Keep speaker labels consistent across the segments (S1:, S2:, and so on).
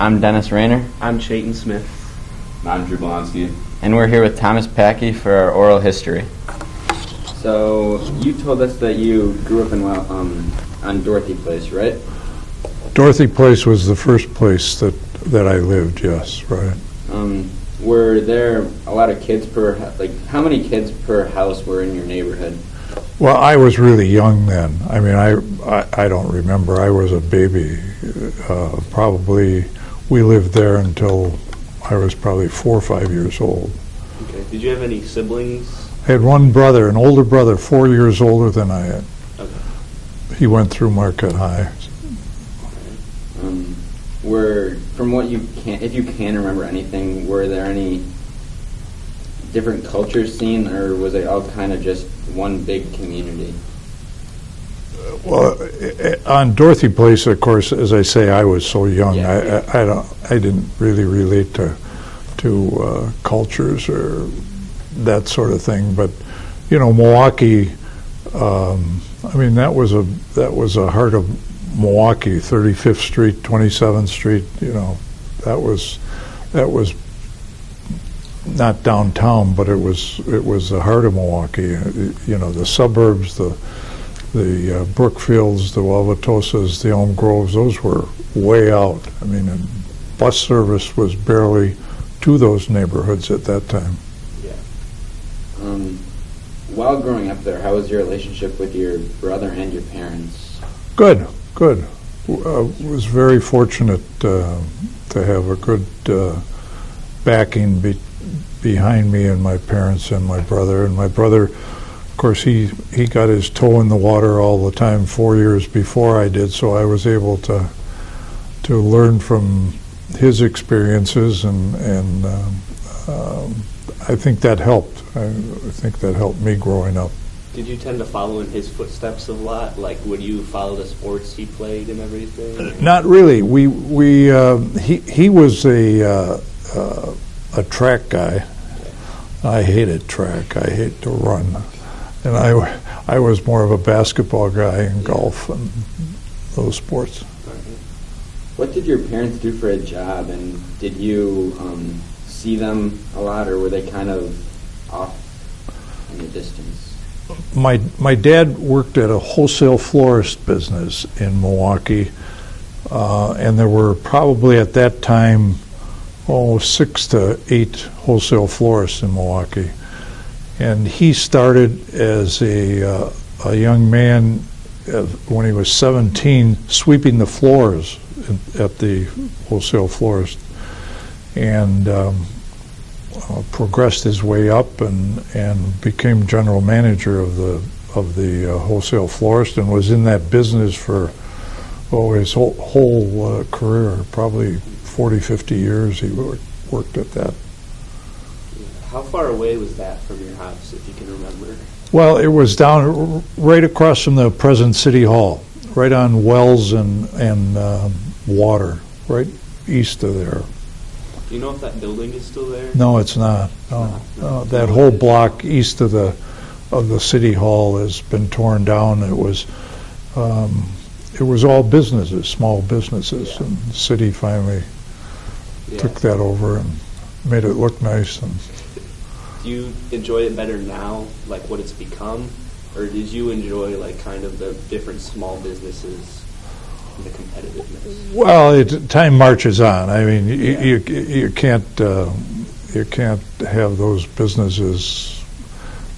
S1: I'm Dennis Rayner.
S2: I'm Chayton Smith.
S3: I'm Drew Blonsky.
S1: And we're here with Thomas Packee for our oral history.
S4: So you told us that you grew up in on Dorothy Place, right?
S5: Dorothy Place was the first place that I lived, yes, right.
S4: Were there a lot of kids how many kids per house were in your neighborhood?
S5: Well, I was really young then. I mean, I don't remember. I was a baby. Probably we lived there until I was probably 4 or 5 years old.
S2: Okay. Did you have any siblings?
S5: I had one brother, an older brother, 4 years older than I had.
S2: Okay.
S5: He went through Marquette High.
S4: If you can remember anything, were there any different cultures seen, or was it all kind of just one big community?
S5: Well, on Dorothy Place, of course, as I say, I was so young.
S4: Yeah.
S5: I didn't really relate to cultures or that sort of thing. But Milwaukee. I mean, that was a Heart of Milwaukee, 35th Street, 27th Street. That was not downtown, but it was the heart of Milwaukee. The suburbs, the Brookfields, the Wauwatosa's, the Elm Groves, those were way out. I mean, and bus service was barely to those neighborhoods at that time.
S4: Yeah. While growing up there, how was your relationship with your brother and your parents?
S5: Good. Was very fortunate to have a good backing behind me and my parents and my brother. And my brother, of course, he got his toe in the water all the time 4 years before I did, so I was able to learn from his experiences, and I think that helped. I think that helped me growing up.
S2: Did you tend to follow in his footsteps a lot? Like, would you follow the sports he played and everything?
S5: Not really. He was a track guy. I hated track. I hate to run, and I was more of a basketball guy in golf and those sports.
S4: What did your parents do for a job, and did you see them a lot, or were they kind of off in the distance?
S5: My dad worked at a wholesale florist business in Milwaukee, and there were probably at that time 6 to 8 wholesale florists in Milwaukee. And he started as a young man when he was 17, sweeping the floors at the wholesale florist, and progressed his way up and became general manager of the wholesale florist, and was in that business for his whole career, probably 40, 50 years he worked at that.
S2: How far away was that from your house, if you can remember?
S5: Well, it was down right across from the present City Hall, right on Wells and Water, right east of there.
S2: Do you know if that building is still there?
S5: No, it's not. No. That whole block east of the City Hall has been torn down. It was all businesses, small businesses, and the city finally took that over and made it look nice. And
S2: do you enjoy it better now, like what it's become, or did you enjoy like kind of the different small businesses? The competitiveness. Well,
S5: time marches on. I mean, you can't have those businesses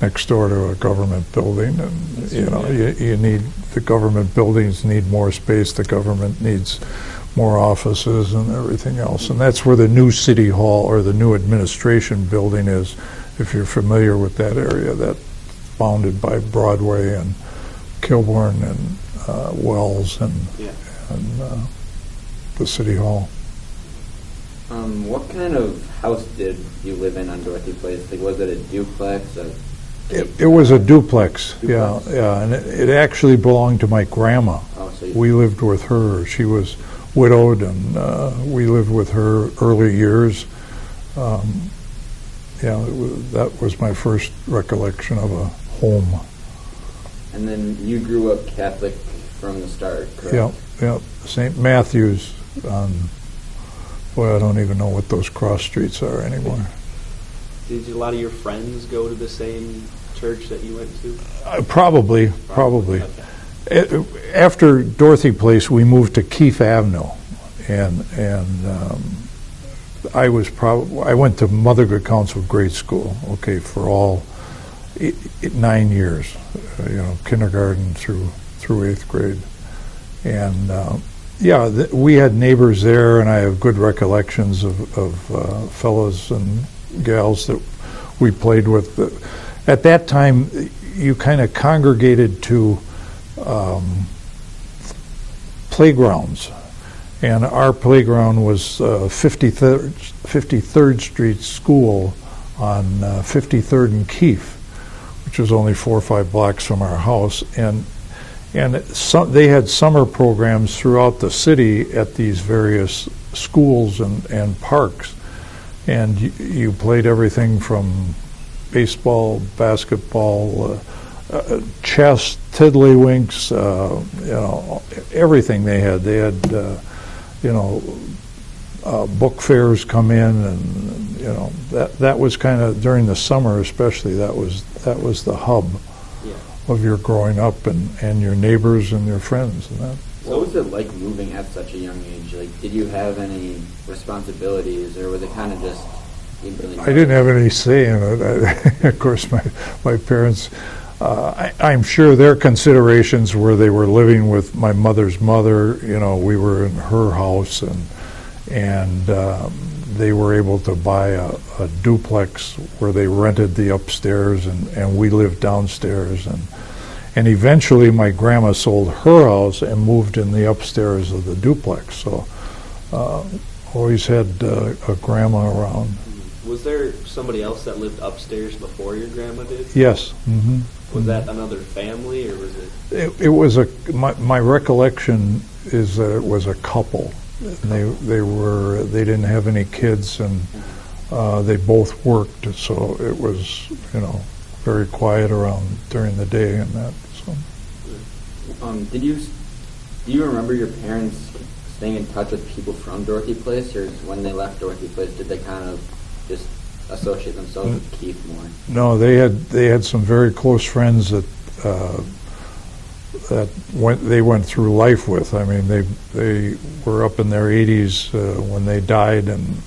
S5: next door to a government building, and you need, the government buildings need more space. The government needs more offices and everything else, and that's where the new City Hall or the new administration building is. If you're familiar with that area, that's bounded by Broadway and Kilbourne and Wells and the City Hall.
S4: What kind of house did you live in on Dorothy Place? Like, was it a duplex?
S5: It was a duplex. Yeah, and it actually belonged to my grandma. We lived with her. She was widowed, and we lived with her early years. That was my first recollection of a home.
S4: And then you grew up Catholic from the start, correct?
S5: Yeah. St. Matthew's on Well, I don't even know what those cross streets are anymore.
S2: Did a lot of your friends go to the same church that you went to?
S5: Probably.
S2: Okay.
S5: After Dorothy Place, we moved to Keefe Avenue, and I went to Mother Good Counsel grade school, okay, for all 9 years, kindergarten through 8th grade, and we had neighbors there, and I have good recollections of fellows and gals that we played with. At that time, you kind of congregated to playgrounds, and our playground was 53rd Street School on 53rd and Keefe, which was only 4 or 5 blocks from our house, and they had summer programs throughout the city at these various schools and parks, and you played everything from baseball, basketball, chess, tiddlywinks, everything they had. They had, book fairs come in, and that was kind of during the summer, especially. That was the hub of your growing up and your neighbors and your friends and that.
S4: What was it like moving at such a young age? Like, did you have any responsibilities, or was it kind of just?
S5: I didn't have any say in it. Of course, my parents, I'm sure their considerations were they were living with my mother's mother. We were in her house, and they were able to buy a duplex where they rented the upstairs, and we lived downstairs. And eventually my grandma sold her house and moved in the upstairs of the duplex. So always had a grandma around.
S2: Was there somebody else that lived upstairs before your grandma did?
S5: Yes. Mm-hmm.
S2: Was that another family, or was it?
S5: It was my recollection is that it was a couple. And they didn't have any kids, and they both worked, so it was very quiet around during the day and that. So.
S4: Do you remember your parents staying in touch with people from Dorothy Place, or when they left Dorothy Place, did they kind of just associate themselves with Keith more?
S5: No, they had some very close friends that they went through life with. I mean, they were up in their 80s when they died, and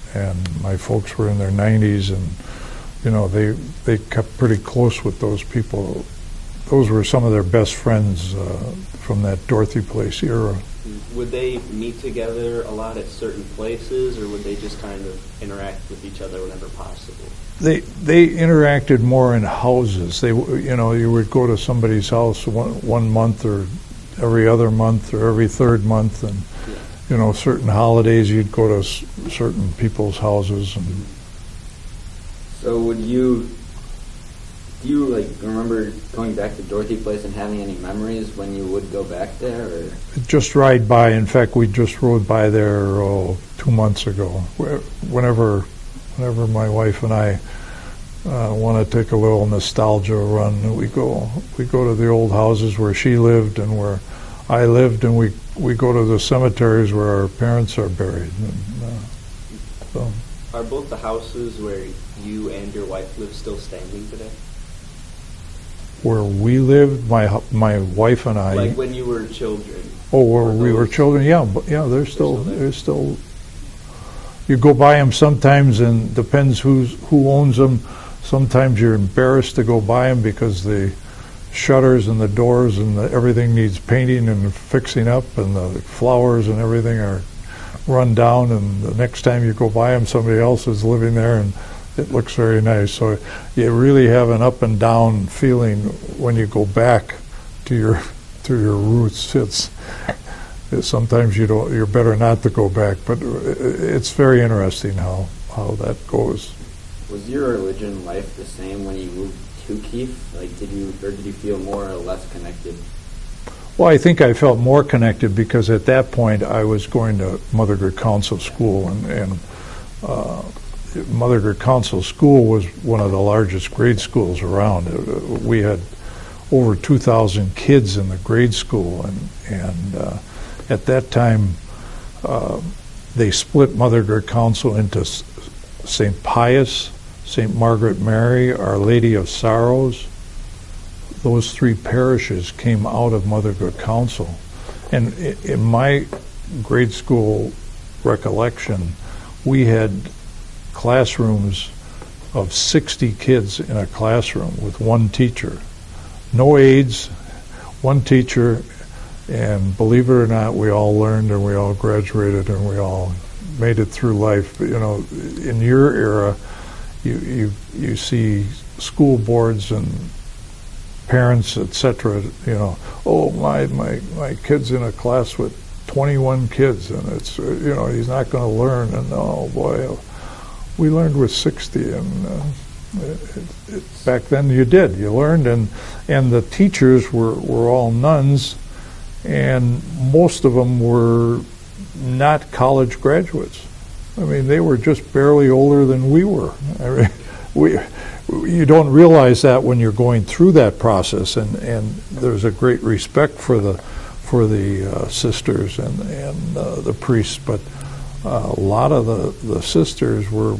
S5: my folks were in their 90s, and they kept pretty close with those people. Those were some of their best friends from that Dorothy Place era.
S2: Would they meet together a lot at certain places, or would they just kind of interact with each other whenever possible?
S5: They interacted more in houses. You would go to somebody's house one month, or every other month, or every third month, and certain holidays you'd go to certain people's houses. And
S4: so, do you remember going back to Dorothy Place and having any memories when you would go back there, or?
S5: Just ride by. In fact, we just rode by there 2 months ago. Whenever my wife and I want to take a little nostalgia run, we go to the old houses where she lived and where I lived, and we go to the cemeteries where our parents are buried. So.
S2: Are both the houses where you and your wife live still standing today?
S5: Where we lived, my wife and I.
S2: Like when you were children.
S5: Oh, where we were children, yeah, they're still. You go by them sometimes, and depends who owns them. Sometimes you're embarrassed to go by them because the shutters and the doors and everything needs painting and fixing up, and the flowers and everything are run down. And the next time you go by them, somebody else is living there, and it looks very nice. So you really have an up and down feeling when you go back to your roots. Sometimes you're better not to go back, but it's very interesting how that goes.
S4: Was your religion life the same when you moved to Keefe? Like, did you feel more or less connected?
S5: Well, I think I felt more connected because at that point I was going to Mother Good Counsel School, and Mother Good Counsel School was one of the largest grade schools around. We had over 2,000 kids in the grade school, and at that time they split Mother Good Counsel into St. Pius, St. Margaret Mary, Our Lady of Sorrows. Those three parishes came out of Mother Good Counsel. And in my grade school recollection, we had classrooms of 60 kids in a classroom with one teacher. No aides, one teacher, and believe it or not, we all learned and we all graduated and we all made it through life. You know, in your era, you see school boards and parents, etc. You know, oh, my kid's in a class with 21 kids, and it's, you know, he's not going to learn. And oh boy, we learned with 60, and back then you learned, and the teachers were all nuns, and most of them were not college graduates. I mean, they were just barely older than we were. I mean, you don't realize that when you're going through that process, and there's a great respect for the sisters and the priests, but a lot of the sisters were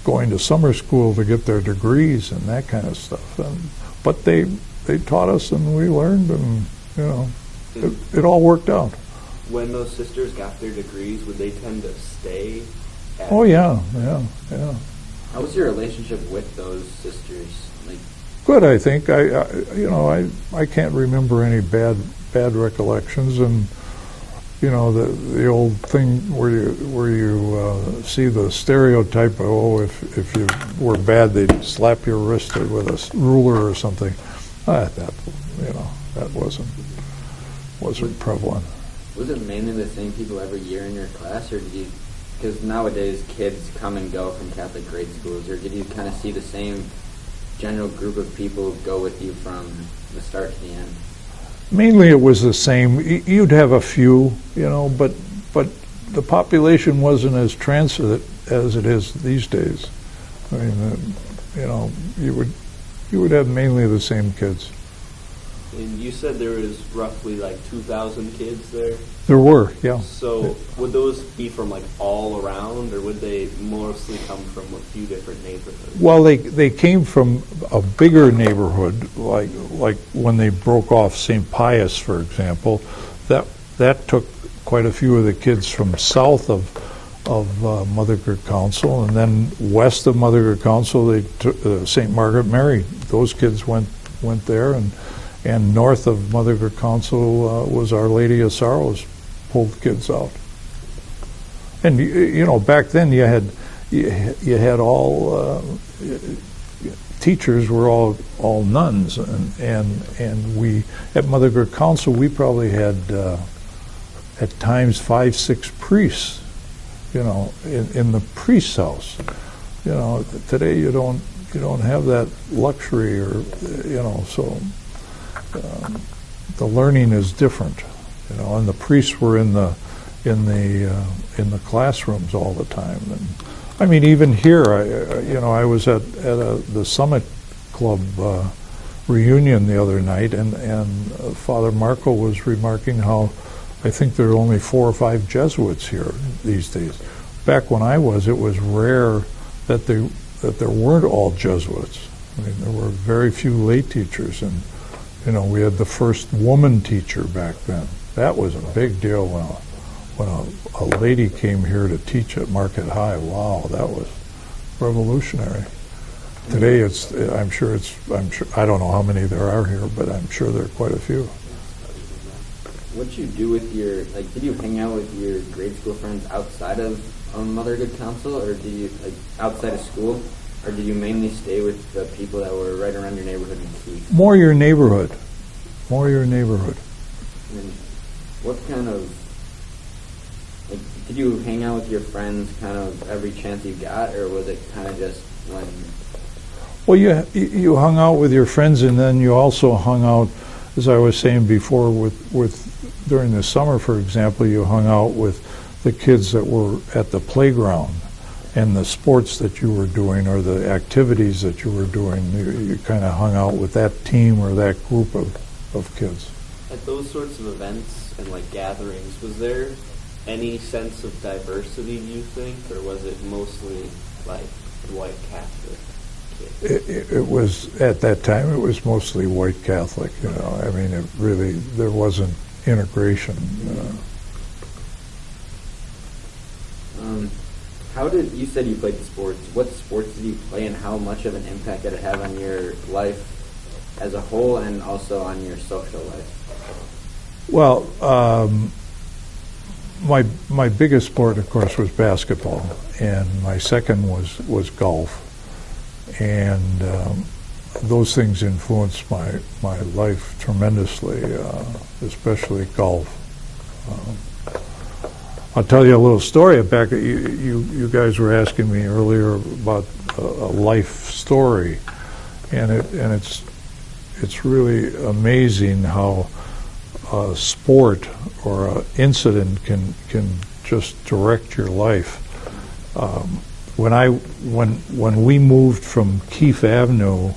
S5: going to summer school to get their degrees and that kind of stuff. But they taught us, and we learned, and you know, it all worked out.
S2: When those sisters got their degrees, would they tend to stay?
S5: Oh yeah.
S4: How was your relationship with those sisters? Like,
S5: good, I think. I can't remember any bad recollections, and you know, the old thing where you see the stereotype of, oh, if you were bad, they'd slap your wrist with a ruler or something. That wasn't prevalent.
S4: was it mainly the same people every year in your class, or did you? Because nowadays kids come and go from Catholic grade schools, or did you kind of see the same general group of people go with you from the start to the end?
S5: Mainly it was the same. You'd have a few, but the population wasn't as transit as it is these days. I mean, you would have mainly the same kids.
S2: And you said there was roughly like 2,000 kids there?
S5: There were, yeah.
S2: So would those be from like all around, or would they mostly come from a few different neighborhoods?
S5: Well, they came from a bigger neighborhood, like when they broke off St. Pius, for example. That took quite a few of the kids from south of Mother Good Counsel, and then west of Mother Good Counsel, they took St. Margaret Mary. Those kids went there, and north of Mother Good Counsel was Our Lady of Sorrows, pulled kids out. And back then you had all teachers were all nuns, and we at Mother Good Counsel we probably had at times 5-6 priests, in the priest's house. Today you don't have that luxury, or so. The learning is different, and the priests were in the classrooms all the time. And I mean, even here, I was at the Summit Club reunion the other night, and Father Marco was remarking how I think there are only 4 or 5 Jesuits here these days. Back when I was, it was rare that there weren't all Jesuits. I mean, there were very few lay teachers, and we had the first woman teacher back then. That was a big deal when a lady came here to teach at Marquette High. Wow, that was revolutionary. Today, I'm sure I don't know how many there are here, but I'm sure there are quite a few.
S4: What'd you do with did you hang out with your grade school friends outside of Mother Good Counsel, or did you, outside of school? Or did you mainly stay with the people that were right around your neighborhood in Keith?
S5: More your neighborhood.
S4: And what kind of, did you hang out with your friends kind of every chance you got, or was it kind of just when?
S5: Well, you hung out with your friends, and then you also hung out, as I was saying before, with during the summer, for example, you hung out with the kids that were at the playground, and the sports that you were doing, or the activities that you were doing. You kind of hung out with that team or that group of kids.
S2: At those sorts of events and gatherings, was there any sense of diversity, do you think, or was it mostly like white Catholic kids?
S5: It was, at that time, it was mostly white Catholic, you know. I mean, it really, there wasn't integration.
S4: How did, you said you played sports. What sports did you play, and how much of an impact did it have on your life as a whole and also on your social life?
S5: Well, my biggest sport, of course, was basketball, and my second was golf. And those things influenced my life tremendously, especially golf. I'll tell you a little story. Back, you guys were asking me earlier about a life story, and it's really amazing how a sport or an incident can just direct your life. When we moved from Keefe Avenue,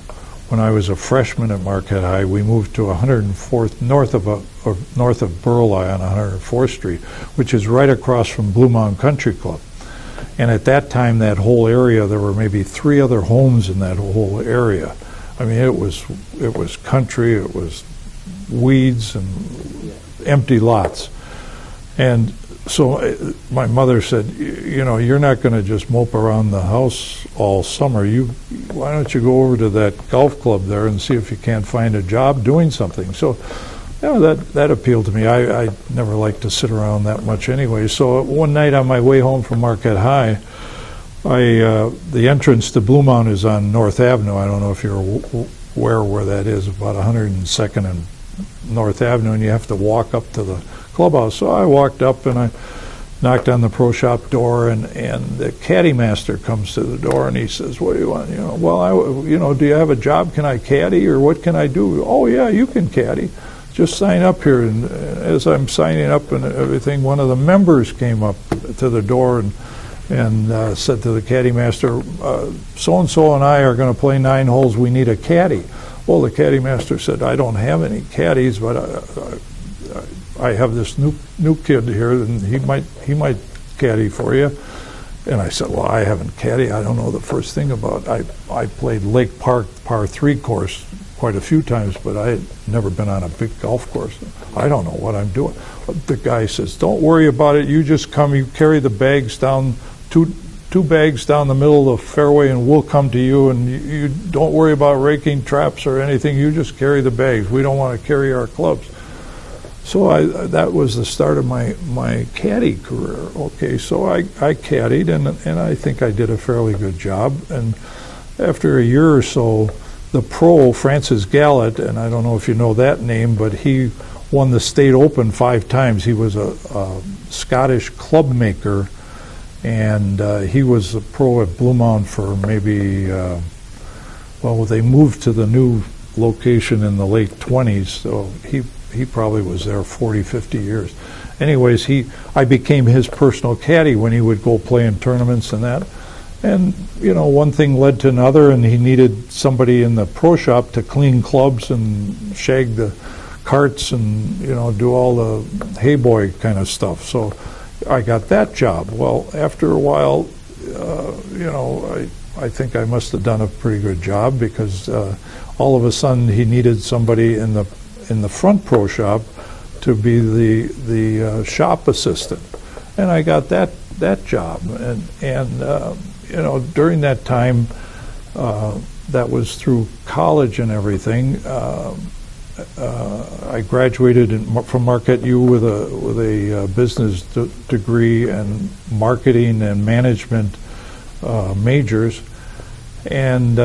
S5: when I was a freshman at Marquette High, we moved to 104th north of Burleigh on 104th Street, which is right across from Bluemound Country Club. And at that time, that whole area, there were maybe 3 other homes in that whole area. I mean, it was country, it was weeds and empty lots. And so my mother said, you know, you're not going to just mope around the house all summer. Why don't you go over to that golf club there and see if you can't find a job doing something? So, you know, that appealed to me. I never liked to sit around that much anyway. So one night on my way home from Marquette High, the entrance to Bluemound is on North Avenue. I don't know if you're aware where that is, about 102nd and North Avenue, and you have to walk up to the clubhouse. So I walked up and I knocked on the pro shop door, and the caddy master comes to the door and he says, "What do you want?" You know, well, do you have a job? Can I caddy, or what can I do? Oh yeah, you can caddy. Just sign up here. And as I'm signing up and everything, one of the members came up to the door and said to the caddy master, "So and so and I are going to play 9 holes. We need a caddy." Well, the caddy master said, "I don't have any caddies, but I have this new kid here, and he might caddy for you." And I said, "Well, I haven't caddied. I don't know the first thing about it. I played Lake Park par 3 course quite a few times, but I had never been on a big golf course. I don't know what I'm doing." But the guy says, "Don't worry about it. You just come. You carry the bags down, two bags down the middle of the fairway, and we'll come to you, and you don't worry about raking traps or anything. You just carry the bags. We don't want to carry our clubs." So that was the start of my caddy career. Okay, so I caddied, and I think I did a fairly good job. And after a year or so, the pro, Francis Gallett, and I don't know if you know that name, but he won the state open 5 times. He was a Scottish club maker, and he was a pro at Bluemound for maybe, they moved to the new location in the late 20s, so he probably was there 40, 50 years. Anyways, I became his personal caddy when he would go play in tournaments and that. And, one thing led to another, and he needed somebody in the pro shop to clean clubs and shag the carts and, do all the hay boy kind of stuff. So I got that job. Well, after a while, I think I must have done a pretty good job, because all of a sudden he needed somebody in the front pro shop to be the shop assistant, and I got that job. And during that time, that was through college and everything. I graduated from Marquette U with a business degree and marketing and management majors, and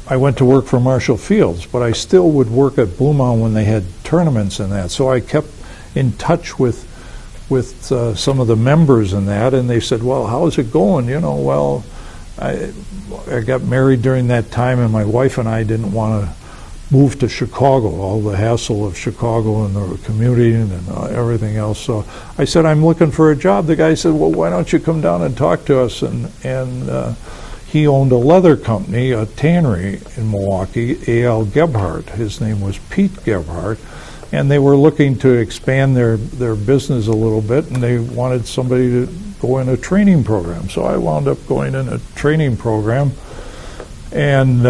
S5: I went to work for Marshall Fields, but I still would work at Bluemound when they had tournaments and that. So I kept in touch with some of the members in that, and they said, "Well, how's it going?" I got married during that time, and my wife and I didn't want to move to Chicago, all the hassle of Chicago and the commuting and everything else. So I said, "I'm looking for a job." The guy said, "Well, why don't you come down and talk to us?" And he owned a leather company, a tannery in Milwaukee, A.L. Gebhardt. His name was Pete Gebhardt. and they were looking to expand their business a little bit, and they wanted somebody to go in a training program. So I wound up going in a training program, and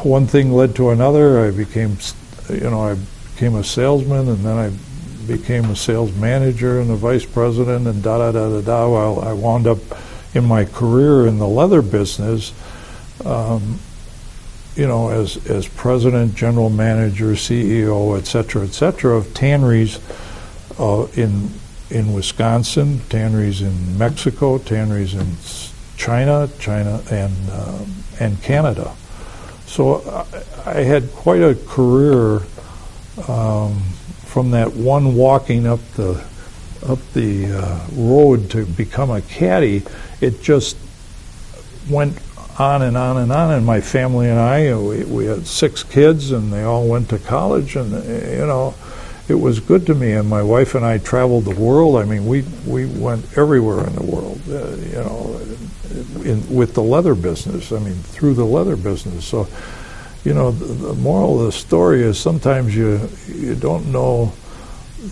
S5: one thing led to another. I became a salesman, and then I became a sales manager and a vice president, and While I wound up in my career in the leather business, as president, general manager, CEO, et cetera, of tanneries in Wisconsin, tanneries in Mexico, tanneries in China and Canada. So I had quite a career from that one walking up the road to become a caddy. It just went on and on and on, and my family and I, we had 6 kids, and they all went to college, and it was good to me. And my wife and I traveled the world. I mean, we went everywhere in the world, with the leather business. I mean, through the leather business. So, the moral of the story is sometimes you don't know.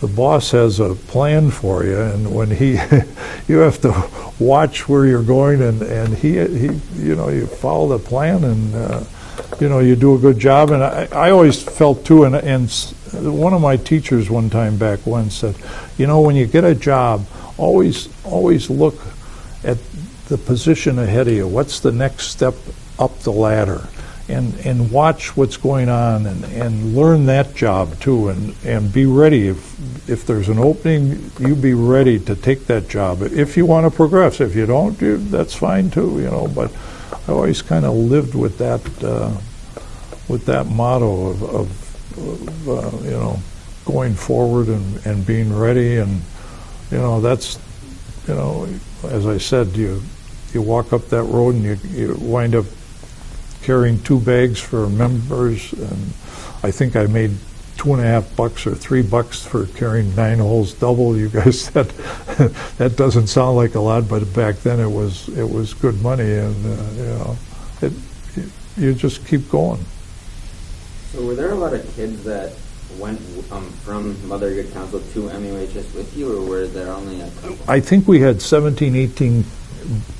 S5: The boss has a plan for you, and when you have to watch where you're going, and he you follow the plan, and you do a good job. And I always felt too, and one of my teachers one time back when said, when you get a job, always look at the position ahead of you. What's the next step up the ladder? And watch what's going on, and learn that job too, and be ready. If there's an opening, you be ready to take that job if you want to progress. If you don't, that's fine too, But I always kind of lived with that motto of going forward and being ready, and that's as I said, you walk up that road and you wind up carrying 2 bags for members, and I think I made $2.50 or $3 for carrying 9 holes double. You guys said that doesn't sound like a lot, but back then it was good money, and you just keep going.
S4: So were there a lot of kids that went from Mother Good Counsel to MUHS with you, or were there only a couple?
S5: I think we had 17, 18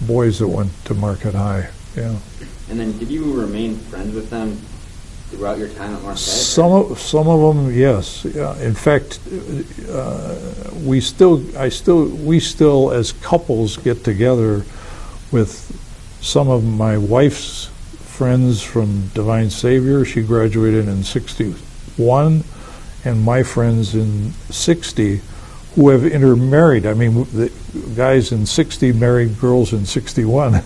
S5: boys that went to Marquette High. Yeah.
S4: And then, did you remain friends with them throughout your time at Marquette?
S5: Some of them, yes. Yeah. In fact, we still as couples get together with some of my wife's friends from Divine Savior. She graduated in '61, and my friends in '60 who have intermarried. I mean, the guys in '60 married girls in '61,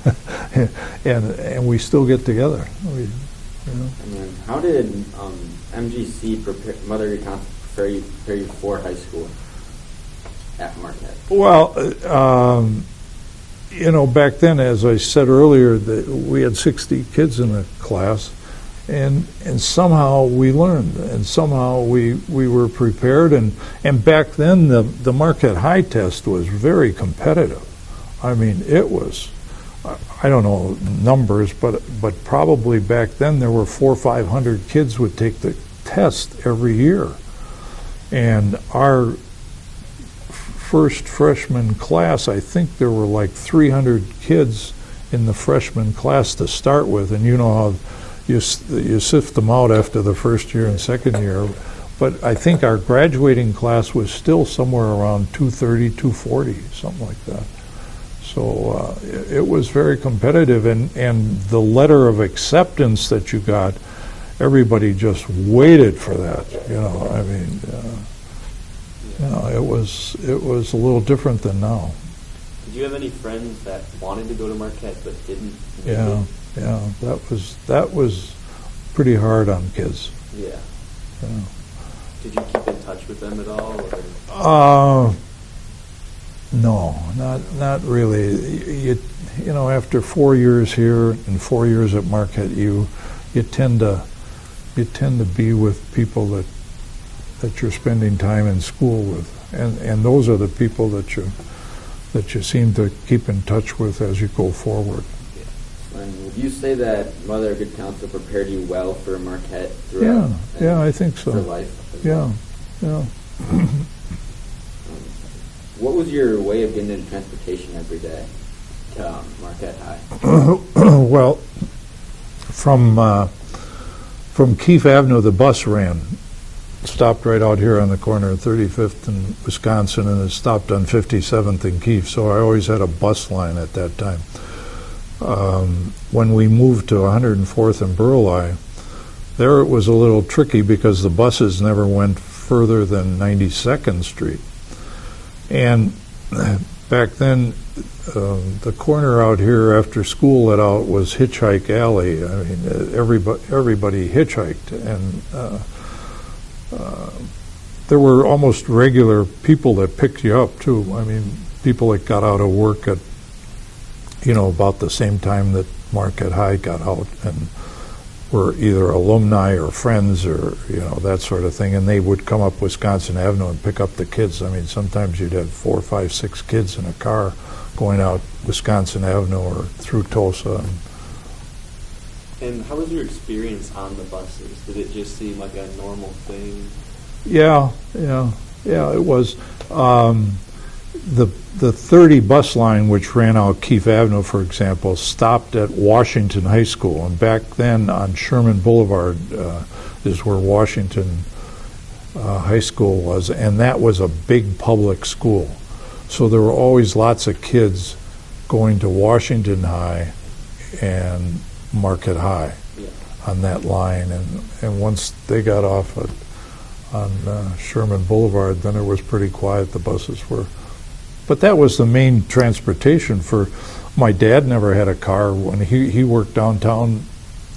S5: and we still get together. And
S4: then how did MGC Mother Good Counsel prepare you for high school at Marquette?
S5: Well, back then, as I said earlier, we had 60 kids in the class, and somehow we learned, and somehow we were prepared, and back then the Marquette High test was very competitive. I mean, it was, I don't know numbers, but probably back then there were 400 or 500 kids would take the test every year, and our first freshman class, I think there were like 300 kids in the freshman class to start with, and you know how you sift them out after the first year and second year. But I think our graduating class was still somewhere around 230, 240, something like that. So it was very competitive, and the letter of acceptance that you got, everybody just waited for that. I mean, it was a little different than now.
S2: Did you have any friends that wanted to go to Marquette but didn't?
S5: Yeah, that was pretty hard on kids.
S2: Yeah. Did you keep in touch with them at all? Or?
S5: No, not really. After 4 years here and 4 years at Marquette, you tend to be with people that you're spending time in school with, and those are the people that you seem to keep in touch with as you go forward.
S4: And would you say that Mother Good Counsel prepared you well for Marquette throughout?
S5: Yeah, I think so.
S4: For life as
S5: Yeah,
S4: well?
S5: Yeah.
S4: What was your way of getting into transportation every day to Marquette High?
S5: Well, from Keefe Avenue, the bus ran. Stopped right out here on the corner of 35th and Wisconsin, and it stopped on 57th and Keefe. So I always had a bus line at that time. When we moved to 104th and Burleigh, there it was a little tricky because the buses never went further than 92nd Street. And back then, the corner out here after school let out was Hitchhike Alley. I mean, everybody hitchhiked, and there were almost regular people that picked you up too. I mean, people that got out of work at, about the same time that Marquette High got out, and were either alumni or friends or, that sort of thing, and they would come up Wisconsin Avenue and pick up the kids. I mean, sometimes you'd have 4, 5, 6 kids in a car going out Wisconsin Avenue or through Tulsa.
S2: And how was your experience on the buses? Did it just seem like a normal thing?
S5: Yeah, it was. The 30 bus line, which ran out Keefe Avenue, for example, stopped at Washington High School. And back then on Sherman Boulevard is where Washington High School was. And that was a big public school. So there were always lots of kids going to Washington High and Marquette High on that line. And once they got off on Sherman Boulevard, then it was pretty quiet. The buses were. But that was the main transportation for. My dad never had a car. When he worked downtown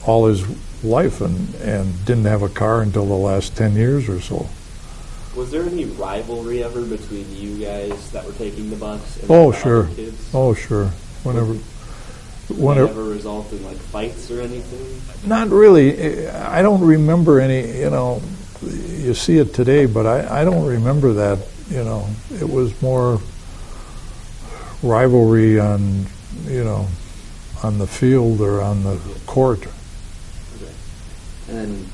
S5: all his life and didn't have a car until the last 10 years or so.
S2: Was there any rivalry ever between you guys that were taking the bus and
S5: Oh,
S2: the
S5: sure.
S2: other kids?
S5: Oh, sure.
S2: Did it ever result in like fights or anything?
S5: Not really. I don't remember any, you see it today, but I don't remember that, It was more rivalry on, on the field or on the court.
S4: Okay. And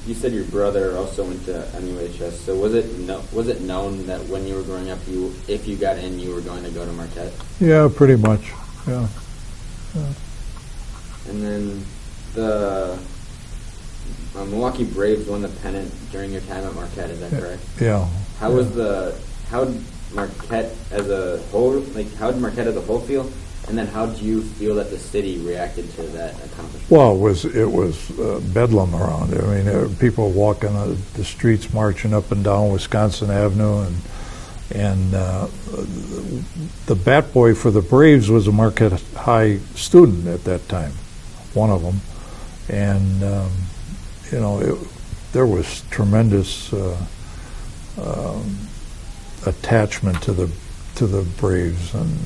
S4: you said your brother also went to MUHS. So was it known that when you were growing up, if you got in, you were going to go to Marquette?
S5: Yeah, pretty much. Yeah.
S4: And then the Milwaukee Braves won the Pennant during your time at Marquette. Is that correct?
S5: Yeah.
S4: How did Marquette as a whole feel? And then how do you feel that the city reacted to that accomplishment?
S5: Well, it was bedlam around. I mean, people walking the streets, marching up and down Wisconsin Avenue, and the bat boy for the Braves was a Marquette High student at that time, one of them, and there was tremendous attachment to the Braves, and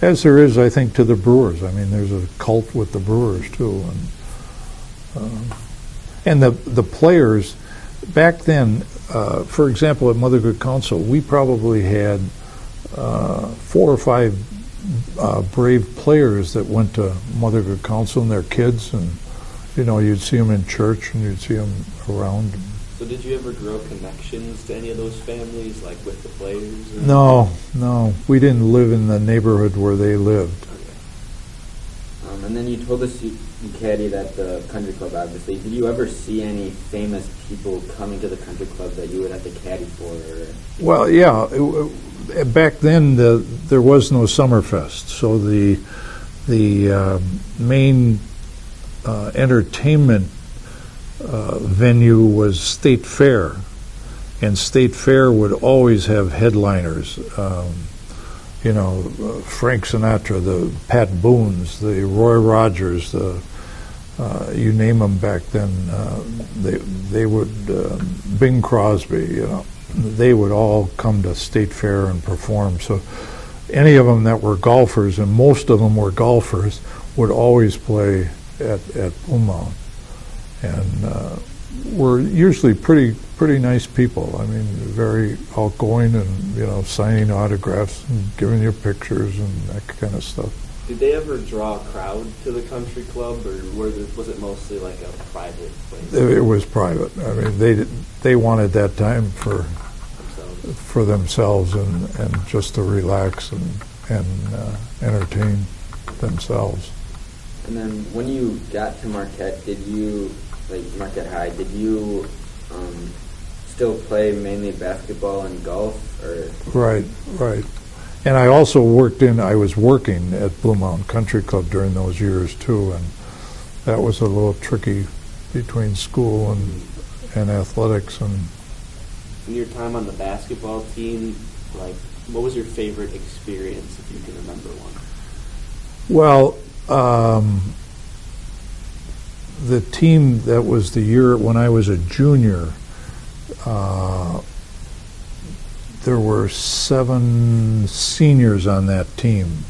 S5: as there is, I think, to the Brewers. I mean, there's a cult with the Brewers too, and the players back then. For example, at Mother Good Counsel, we probably had 4 or 5 brave players that went to Mother Good Counsel and their kids, and you'd see them in church and you'd see them around.
S2: So did you ever grow connections to any of those families, like with the players?
S5: No, we didn't live in the neighborhood where they lived.
S2: Okay.
S4: And then you told us you caddied at the country club, obviously. Did you ever see any famous people coming to the country club that you would have to caddy for? Or?
S5: Well, yeah. Back then, there was no Summerfest, so the main entertainment venue was State Fair, and State Fair would always have headliners. Frank Sinatra, the Pat Boones, the Roy Rogers, you name them back then. They would Bing Crosby. They would all come to State Fair and perform. So any of them that were golfers, and most of them were golfers, would always play at Bluemound, and were usually pretty nice people. I mean, very outgoing, and signing autographs and giving you pictures and that kind of stuff.
S2: Did they ever draw a crowd to the country club, or was it mostly like a private place?
S5: It was private. I mean, they wanted that time for themselves and just to relax and entertain themselves.
S4: And then when you got to Marquette, Marquette High, did you still play mainly basketball and golf, or?
S5: Right. And I also I was working at Bluemound Country Club during those years too, and that was a little tricky between school and athletics. And
S2: In your time on the basketball team, like, what was your favorite experience, if you can remember one?
S5: well, the team that was the year when I was a junior, there were 7 seniors on that team,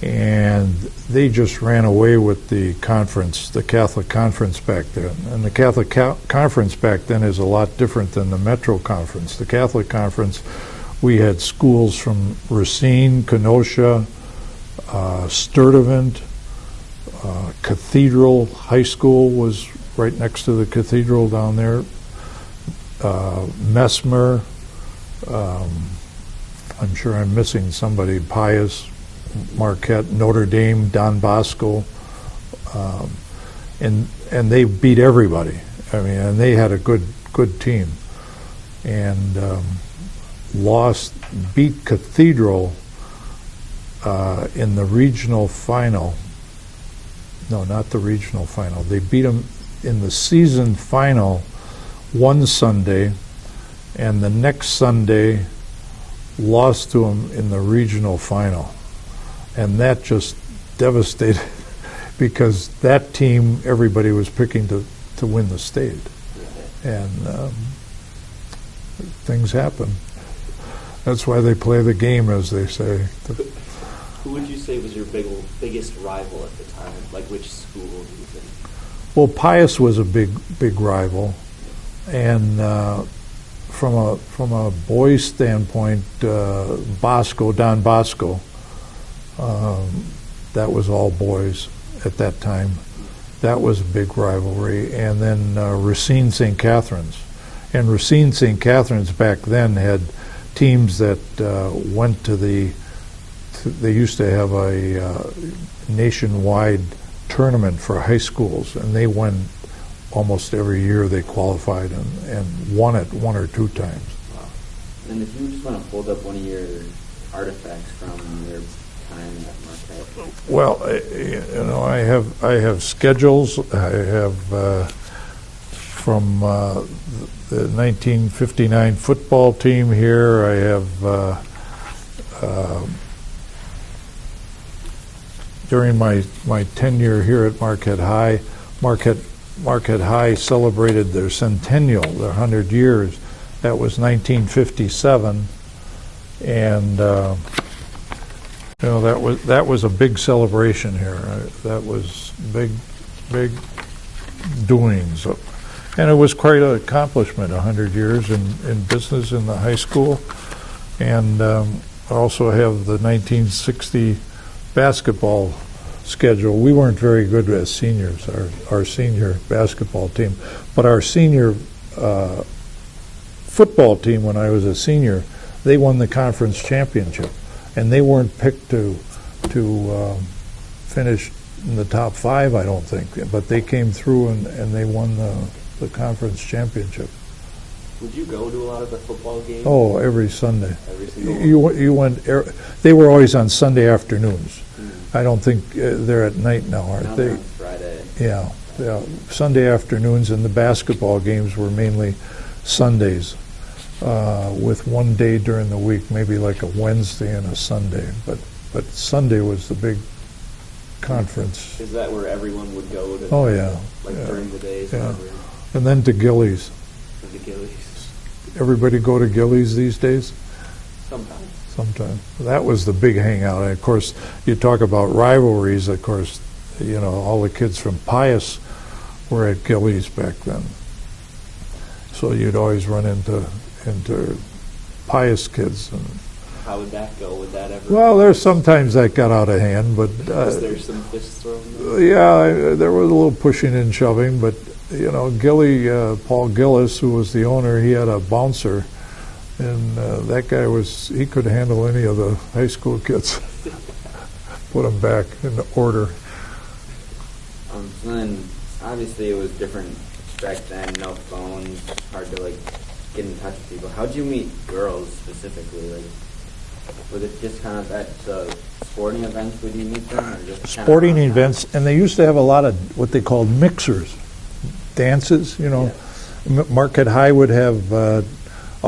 S5: and they just ran away with the conference, the Catholic Conference back then. And the Catholic Conference back then is a lot different than the Metro Conference. The Catholic Conference, we had schools from Racine, Kenosha, Sturtevant, Cathedral High School was right next to the cathedral down there, Mesmer, I'm sure I'm missing somebody, Pius, Marquette, Notre Dame, Don Bosco, and they beat everybody. I mean, and they had a good team, and beat Cathedral in the regional final. No, not the regional final. They beat them in the season final one Sunday, and the next Sunday lost to them in the regional final. And that just devastated because that team, everybody was picking to win the state. And things happen. That's why they play the game, as they say.
S2: Who would you say was your biggest rival at the time? Like, which school do you think?
S5: Well, Pius was a big rival, and from a boys' standpoint, Don Bosco, that was all boys at that time. That was a big rivalry, and then Racine St. Catherine's, and Racine St. Catherine's back then had teams that went to they used to have a nationwide tournament for high schools, and they won almost every year. They qualified and won it 1 or 2 times.
S4: Wow. And if you just want to hold up one of your artifacts from your time at Marquette.
S5: Well, I have schedules. I have from the 1959 football team here. I have during my tenure here at Marquette High, Marquette High celebrated their centennial, their 100 years. That was 1957, and that was a big celebration here. That was big doings, and it was quite an accomplishment. 100 years in business in the high school, and I also have the 1960 basketball schedule. We weren't very good as seniors, our senior basketball team, but our senior football team, when I was a senior, they won the conference championship, and they weren't picked to finish in the top 5, I don't think, but they came through and they won the conference championship.
S2: Would you go to a lot of the football games?
S5: Oh, every Sunday.
S2: Every single one?
S5: You went. They were always on Sunday afternoons. I don't think they're at night now, aren't
S4: Now
S5: they?
S4: they're on Friday.
S5: Yeah, Sunday afternoons, and the basketball games were mainly Sundays, with one day during the week, maybe like a Wednesday and a Sunday. But Sunday was the big conference.
S2: Is that where everyone would go to?
S5: Oh yeah,
S2: Like
S5: yeah,
S2: during the days?
S5: yeah. And then to Gillies.
S2: The Gillies?
S5: Everybody go to Gillies these days?
S2: Sometimes.
S5: That was the big hangout. And of course, you talk about rivalries. Of course, all the kids from Pius were at Gillies back then. So you'd always run into Pius kids,
S2: How would that go? Would that ever?
S5: Well, there's sometimes that got out of hand, but
S2: Was there some fists thrown?
S5: there was a little pushing and shoving. But Paul Gillis, who was the owner, he had a bouncer, and that guy he could handle any of the high school kids. Put them back in order.
S4: So then, obviously, it was different back then. No phones, hard to get in touch with people. How'd you meet girls specifically? Was it just kind of at sporting events would you meet them, or just
S5: Sporting events, and they used to have a lot of what they called mixers, dances. Marquette High would have a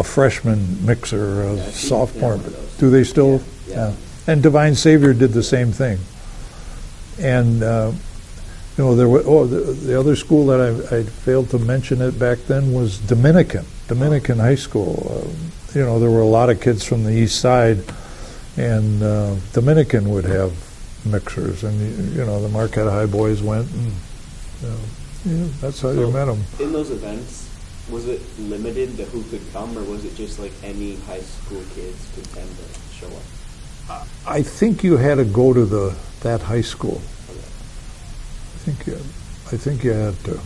S5: freshman mixer, a sophomore. Do they still?
S4: Yeah.
S5: And Divine Savior did the same thing. And there were the other school that I failed to mention it back then was Dominican High School. There were a lot of kids from the east side, and Dominican would have mixers, and the Marquette High boys went, and that's how you met them.
S2: In those events, was it limited to who could come, or was it just like any high school kids could tend to show up?
S5: I think you had to go to that high school. I think you had to.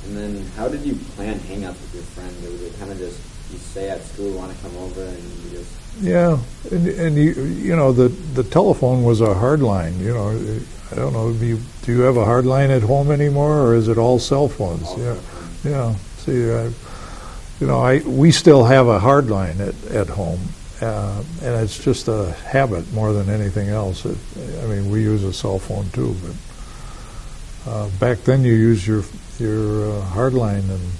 S4: And then, how did you plan hangouts with your friends? Or was it kind of just you stay at school, want to come over, and you just?
S5: Yeah, and the telephone was a hard line. I don't know. Do you have a hard line at home anymore, or is it all cell phones? Yeah. See, we still have a hard line at home. And it's just a habit more than anything else. We use a cell phone too, but back then you used your hard line, and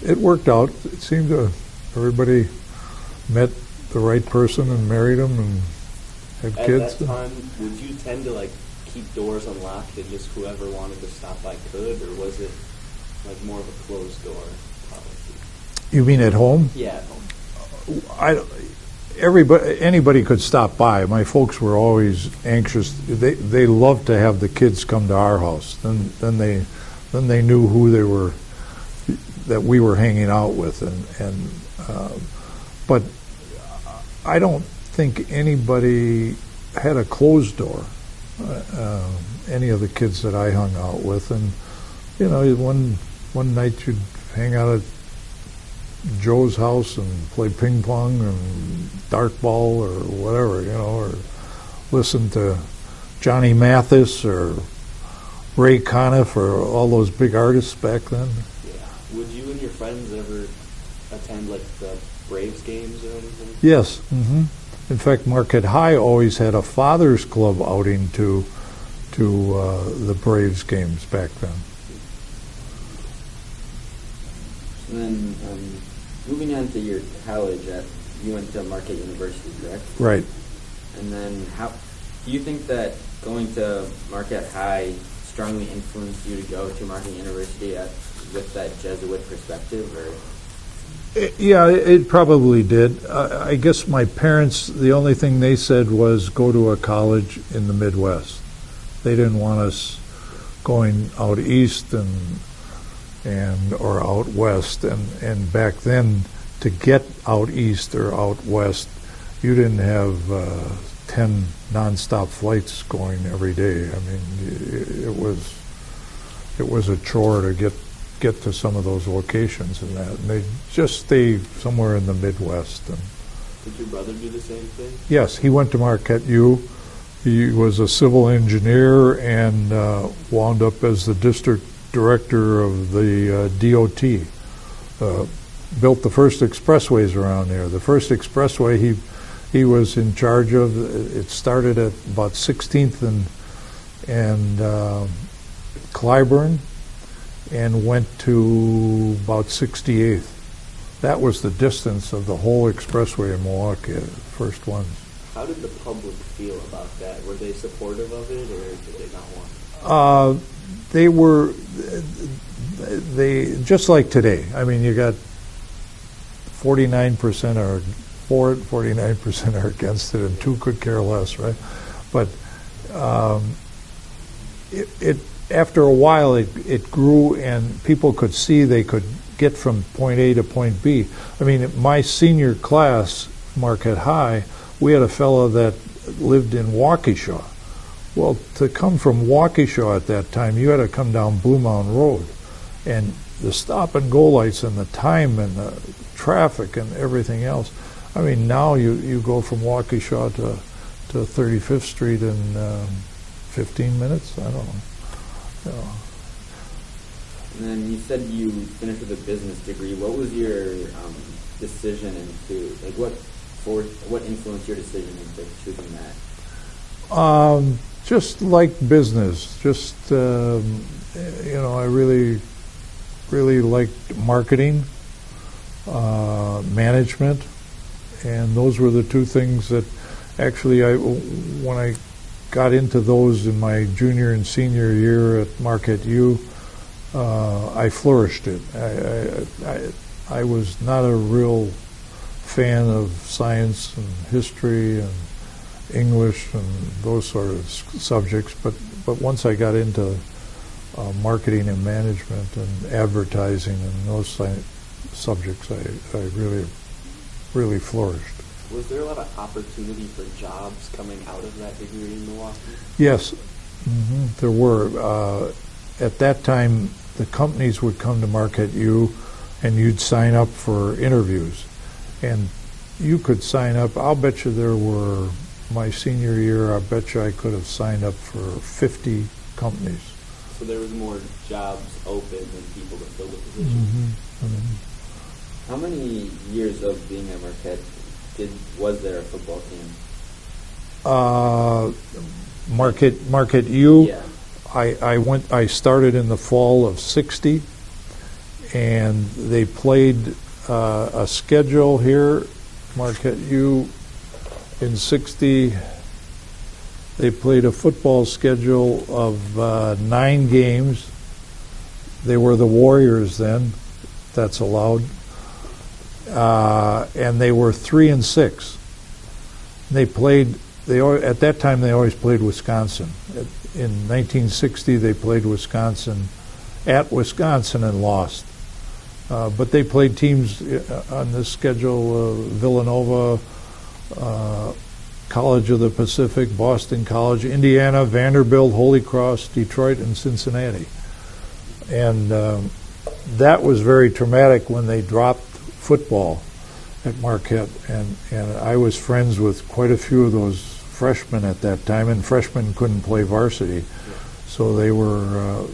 S5: it worked out. It seemed everybody met the right person and married them and had kids.
S2: At that time, would you tend to keep doors unlocked and just whoever wanted to stop by could, or was it more of a closed door policy?
S5: You mean at home?
S2: Yeah, at home.
S5: Anybody could stop by. My folks were always anxious. They loved to have the kids come to our house. Then they knew who they were, that we were hanging out with, but I don't think anybody had a closed door. Any of the kids that I hung out with, and one night you'd hang out at Joe's house and play ping pong and dartball or whatever, or listen to Johnny Mathis or Ray Conniff or all those big artists back then.
S2: Yeah. Would you and your friends ever attend the Braves games or anything?
S5: Yes. Mm-hmm. In fact, Marquette High always had a Father's Club outing to the Braves games back then.
S4: And then, moving on to your college, you went to Marquette University, correct?
S5: Right.
S4: And then, how do you think that going to Marquette High strongly influenced you to go to Marquette University with that Jesuit perspective, or?
S5: Yeah, it probably did. I guess my parents, the only thing they said was go to a college in the Midwest. They didn't want us going out east or out west, and back then to get out east or out west, you didn't have 10 nonstop flights going every day. It was a chore to get to some of those locations and that, and they just stay somewhere in the Midwest. And
S2: did your brother do the same thing?
S5: yes, he went to Marquette U. He was a civil engineer and wound up as the district director of the DOT. Built the first expressways around there. The first expressway he was in charge of. It started at about 16th and Clyburn and went to about 68th. That was the distance of the whole expressway in Milwaukee, the first ones.
S2: How did the public feel about that? Were they supportive of it, or did they not want it?
S5: They just like today. You got 49% are for it, 49% are against it, and 2 could care less, right? But it after a while it grew, and people could see they could get from point A to point B. I mean, my senior class, Marquette High, we had a fellow that lived in Waukesha. Well, to come from Waukesha at that time, you had to come down Bluemound Road. And the stop and go lights and the time and the traffic and everything else. I mean, now you go from Waukesha to 35th Street in 15 minutes. I don't know. You know.
S4: And then you said you finished with a business degree. What was your decision into, like, what influenced your decision into choosing that?
S5: Just like business. Just I really liked marketing, management, and those were the two things that actually when I got into those in my junior and senior year at Marquette U, I flourished it. I was not a real fan of science and history and English and those sort of subjects, but once I got into marketing and management and advertising and those subjects, I really flourished.
S2: Was there a lot of opportunity for jobs coming out of that degree in Milwaukee?
S5: Yes, there were. At that time, the companies would come to Marquette U, and you'd sign up for interviews. And you could sign up, I'll bet you there were, my senior year, I bet you I could have signed up for 50 companies.
S2: So there was more jobs open than people to fill the position?
S4: How many years of being at Marquette was there a football team?
S5: Marquette U,
S4: Yeah.
S5: I started in the fall of '60, and they played a schedule here, Marquette U, in '60. They played a football schedule of 9 games. They were the Warriors then, that's allowed, and they were 3-6. They played. At that time, they always played Wisconsin. In 1960, they played Wisconsin at Wisconsin and lost. But they played teams on this schedule: Villanova, College of the Pacific, Boston College, Indiana, Vanderbilt, Holy Cross, Detroit, and Cincinnati. And that was very traumatic when they dropped football at Marquette. And I was friends with quite a few of those freshmen at that time, and freshmen couldn't play varsity, so they were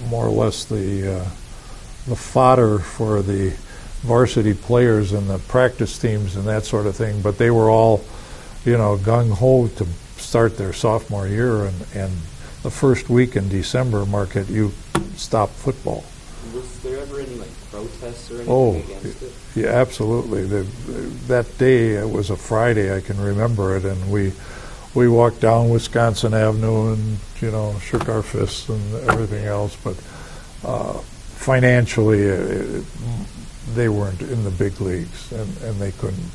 S5: more or less the fodder for the varsity players and the practice teams and that sort of thing. But they were all, gung ho to start their sophomore year, and the first week in December, Marquette U stopped football.
S2: Was there ever any protests or anything against it?
S5: Yeah, absolutely. That day, it was a Friday, I can remember it, and we walked down Wisconsin Avenue and shook our fists and everything else. But financially, they weren't in the big leagues, and they couldn't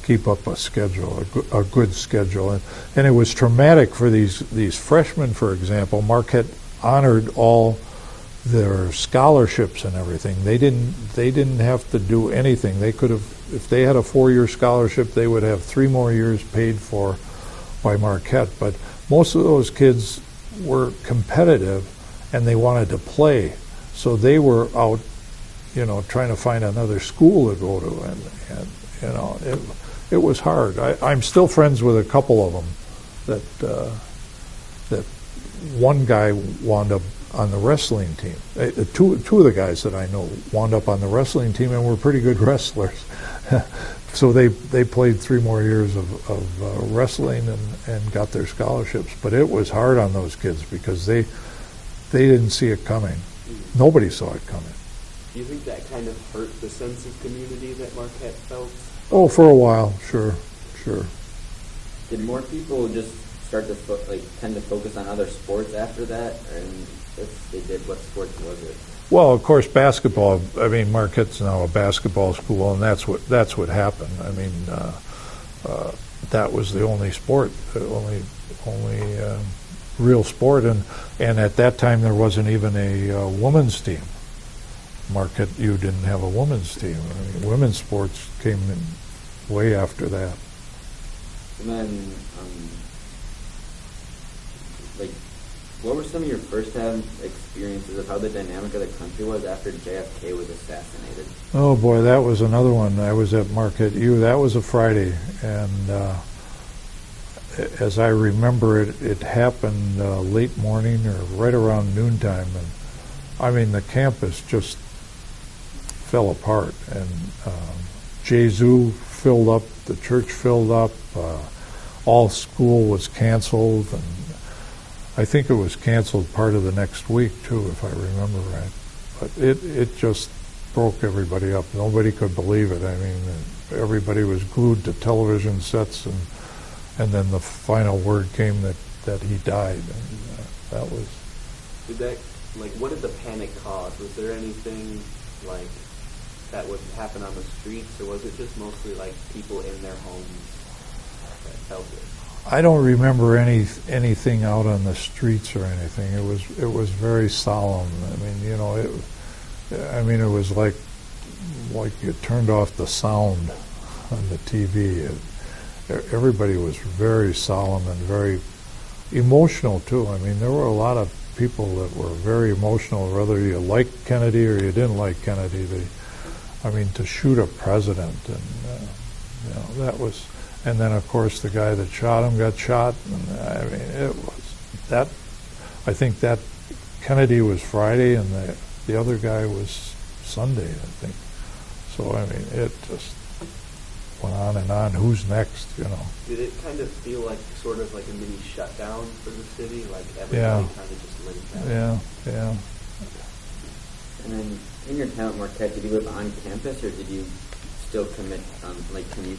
S5: keep up a schedule, a good schedule, and it was traumatic for these freshmen. For example, Marquette honored all their scholarships and everything. They didn't have to do anything. They could have, if they had a 4-year scholarship, they would have 3 more years paid for by Marquette. But most of those kids were competitive, and they wanted to play, so they were out, trying to find another school to go to, and it was hard. I'm still friends with a couple of them that one guy wound up on the wrestling team. Two of the guys that I know wound up on the wrestling team and were pretty good wrestlers. So they played 3 more years of wrestling and got their scholarships. But it was hard on those kids because they didn't see it coming. Nobody saw it coming.
S2: Do you think that kind of hurt the sense of community that Marquette felt?
S5: Oh, for a while, sure.
S4: Did more people just start to tend to focus on other sports after that? And if they did, what sports was it?
S5: Well, of course, basketball. I mean, Marquette's now a basketball school, and that's what happened. I mean, that was the only sport, the only real sport, and at that time there wasn't even a women's team. Marquette U didn't have a women's team. I mean, women's sports came in way after that.
S4: And then, like, what were some of your first-hand experiences of how the dynamic of the country was after JFK was assassinated?
S5: Oh boy, that was another one. I was at Marquette U. That was a Friday, and as I remember it, it happened late morning or right around noontime, and I mean the campus just fell apart, and Jesu filled up, the church filled up, all school was canceled, and I think it was canceled part of the next week too, if I remember right. But it just broke everybody up. Nobody could believe it. I mean, everybody was glued to television sets, and then the final word came that he died, and that was.
S2: Did that, like, what did the panic cause? Was there anything like that would happen on the streets, or was it just mostly like people in their homes that felt it?
S5: I don't remember anything out on the streets or anything. It was very solemn. I mean, you know, it was like you turned off the sound on the TV. Everybody was very solemn and very emotional too. I mean, there were a lot of people that were very emotional, whether you liked Kennedy or you didn't like Kennedy. To shoot a president, and that was. And then, of course, the guy that shot him got shot. And I mean, it was that. I think that Kennedy was Friday, and the other guy was Sunday, I think. So I mean, it just went on and on. Who's next? You know.
S2: Did it kind of feel like sort of like a mini shutdown for the city, like everybody kind of just laid down?
S5: Yeah.
S4: And then, in your time at Marquette, did you live on campus, or did you still commute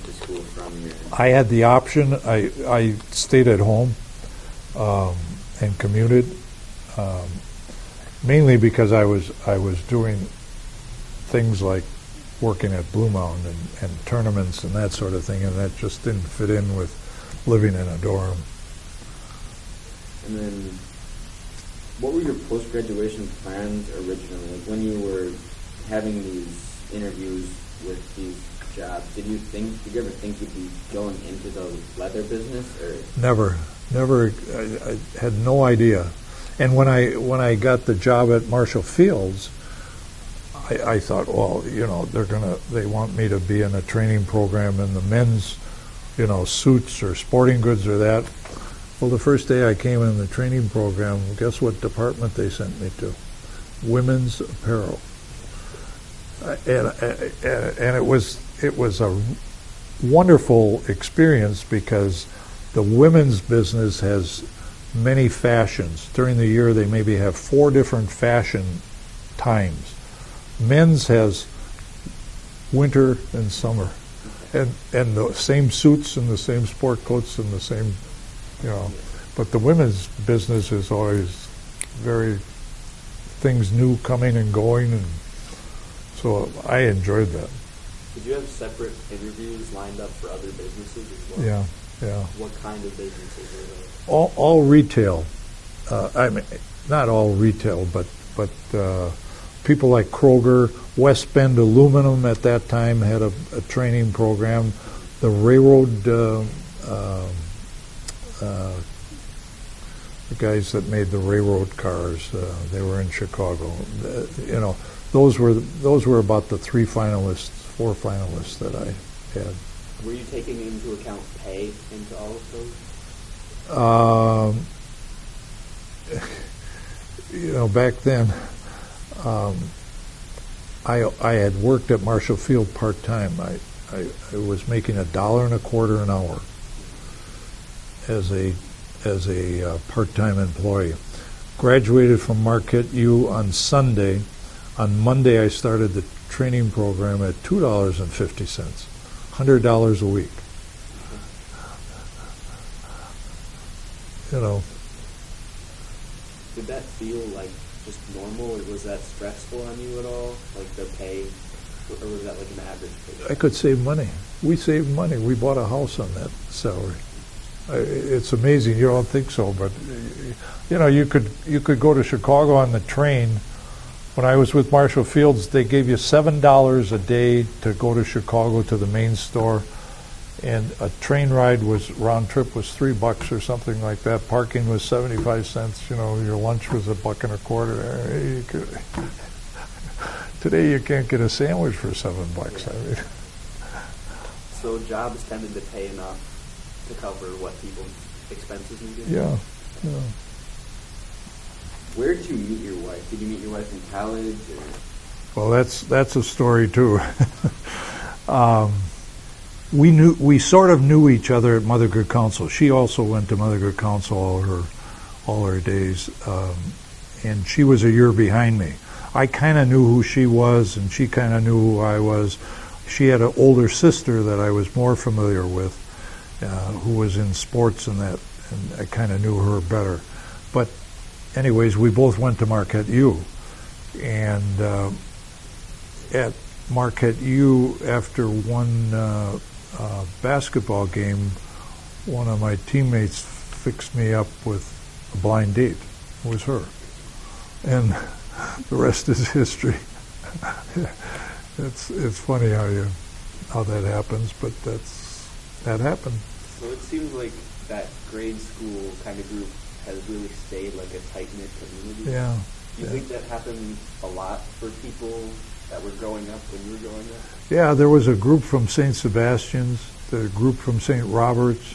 S4: to school from your?
S5: I had the option. I stayed at home and commuted, mainly because I was doing things like working at Bluemound and tournaments and that sort of thing, and that just didn't fit in with living in a dorm.
S4: And then, what were your post-graduation plans originally? Like when you were having these interviews with these jobs, did you ever think you'd be going into the leather business, or? Never. I
S5: had no idea. And when I got the job at Marshall Fields, I thought, well, you know, they want me to be in a training program in the men's, you know, suits or sporting goods or that. Well, the first day I came in the training program, guess what department they sent me to? Women's apparel. And it was a wonderful experience because the women's business has many fashions. During the year, they maybe have 4 different fashion times. Men's has winter and summer, and the same suits and the same sport coats and the same, you know. But the women's business is always very things new coming and going, and so I enjoyed that.
S2: Did you have separate interviews lined up for other businesses as well?
S5: Yeah.
S2: What kind of businesses were those?
S5: All retail. I mean, not all retail, but people like Kroger, West Bend Aluminum at that time had a training program. The railroad, the guys that made the railroad cars, they were in Chicago. You know, those were about the 4 finalists that I had.
S2: Were you taking into account pay into all of those?
S5: You know, back then, I had worked at Marshall Field part-time. I was making $1.25 an hour as a part-time employee. Graduated from Marquette U on Sunday. On Monday, I started the training program at $2.50, $100 a week. You know.
S2: Did that feel like just normal, or was that stressful on you at all? Like the pay, or was that like an average pay?
S5: I could save money. We saved money. We bought a house on that salary. It's amazing. You don't think so, but you know, you could go to Chicago on the train when I was with Marshall Fields, they gave you $7 a day to go to Chicago to the main store, and a train ride was round trip was $3 or something like that. Parking was 75 cents. You know, your lunch was $1.25. You could, today you can't get a sandwich for $7. I mean,
S2: So jobs tended to pay enough to cover what people's expenses needed?
S5: yeah.
S4: Where did you meet your wife? Did you meet your wife in college? Or?
S5: Well, that's a story too. We sort of knew each other at Mother Good Counsel. She also went to Mother Good Counsel all her days, and she was a year behind me. I kind of knew who she was, and she kind of knew who I was. She had an older sister that I was more familiar with, who was in sports and that, and I kind of knew her better. But anyways, we both went to Marquette U, and at Marquette U, after one basketball game, one of my teammates fixed me up with a blind date. It was her, and the rest is history. It's funny how that happens, but that happened.
S2: So it seems like that grade school kind of group has really stayed like a tight-knit community.
S5: Yeah.
S2: Do you think that happened a lot for people that were growing up when you were growing up?
S5: Yeah, there was a group from St. Sebastian's, the group from St. Robert's,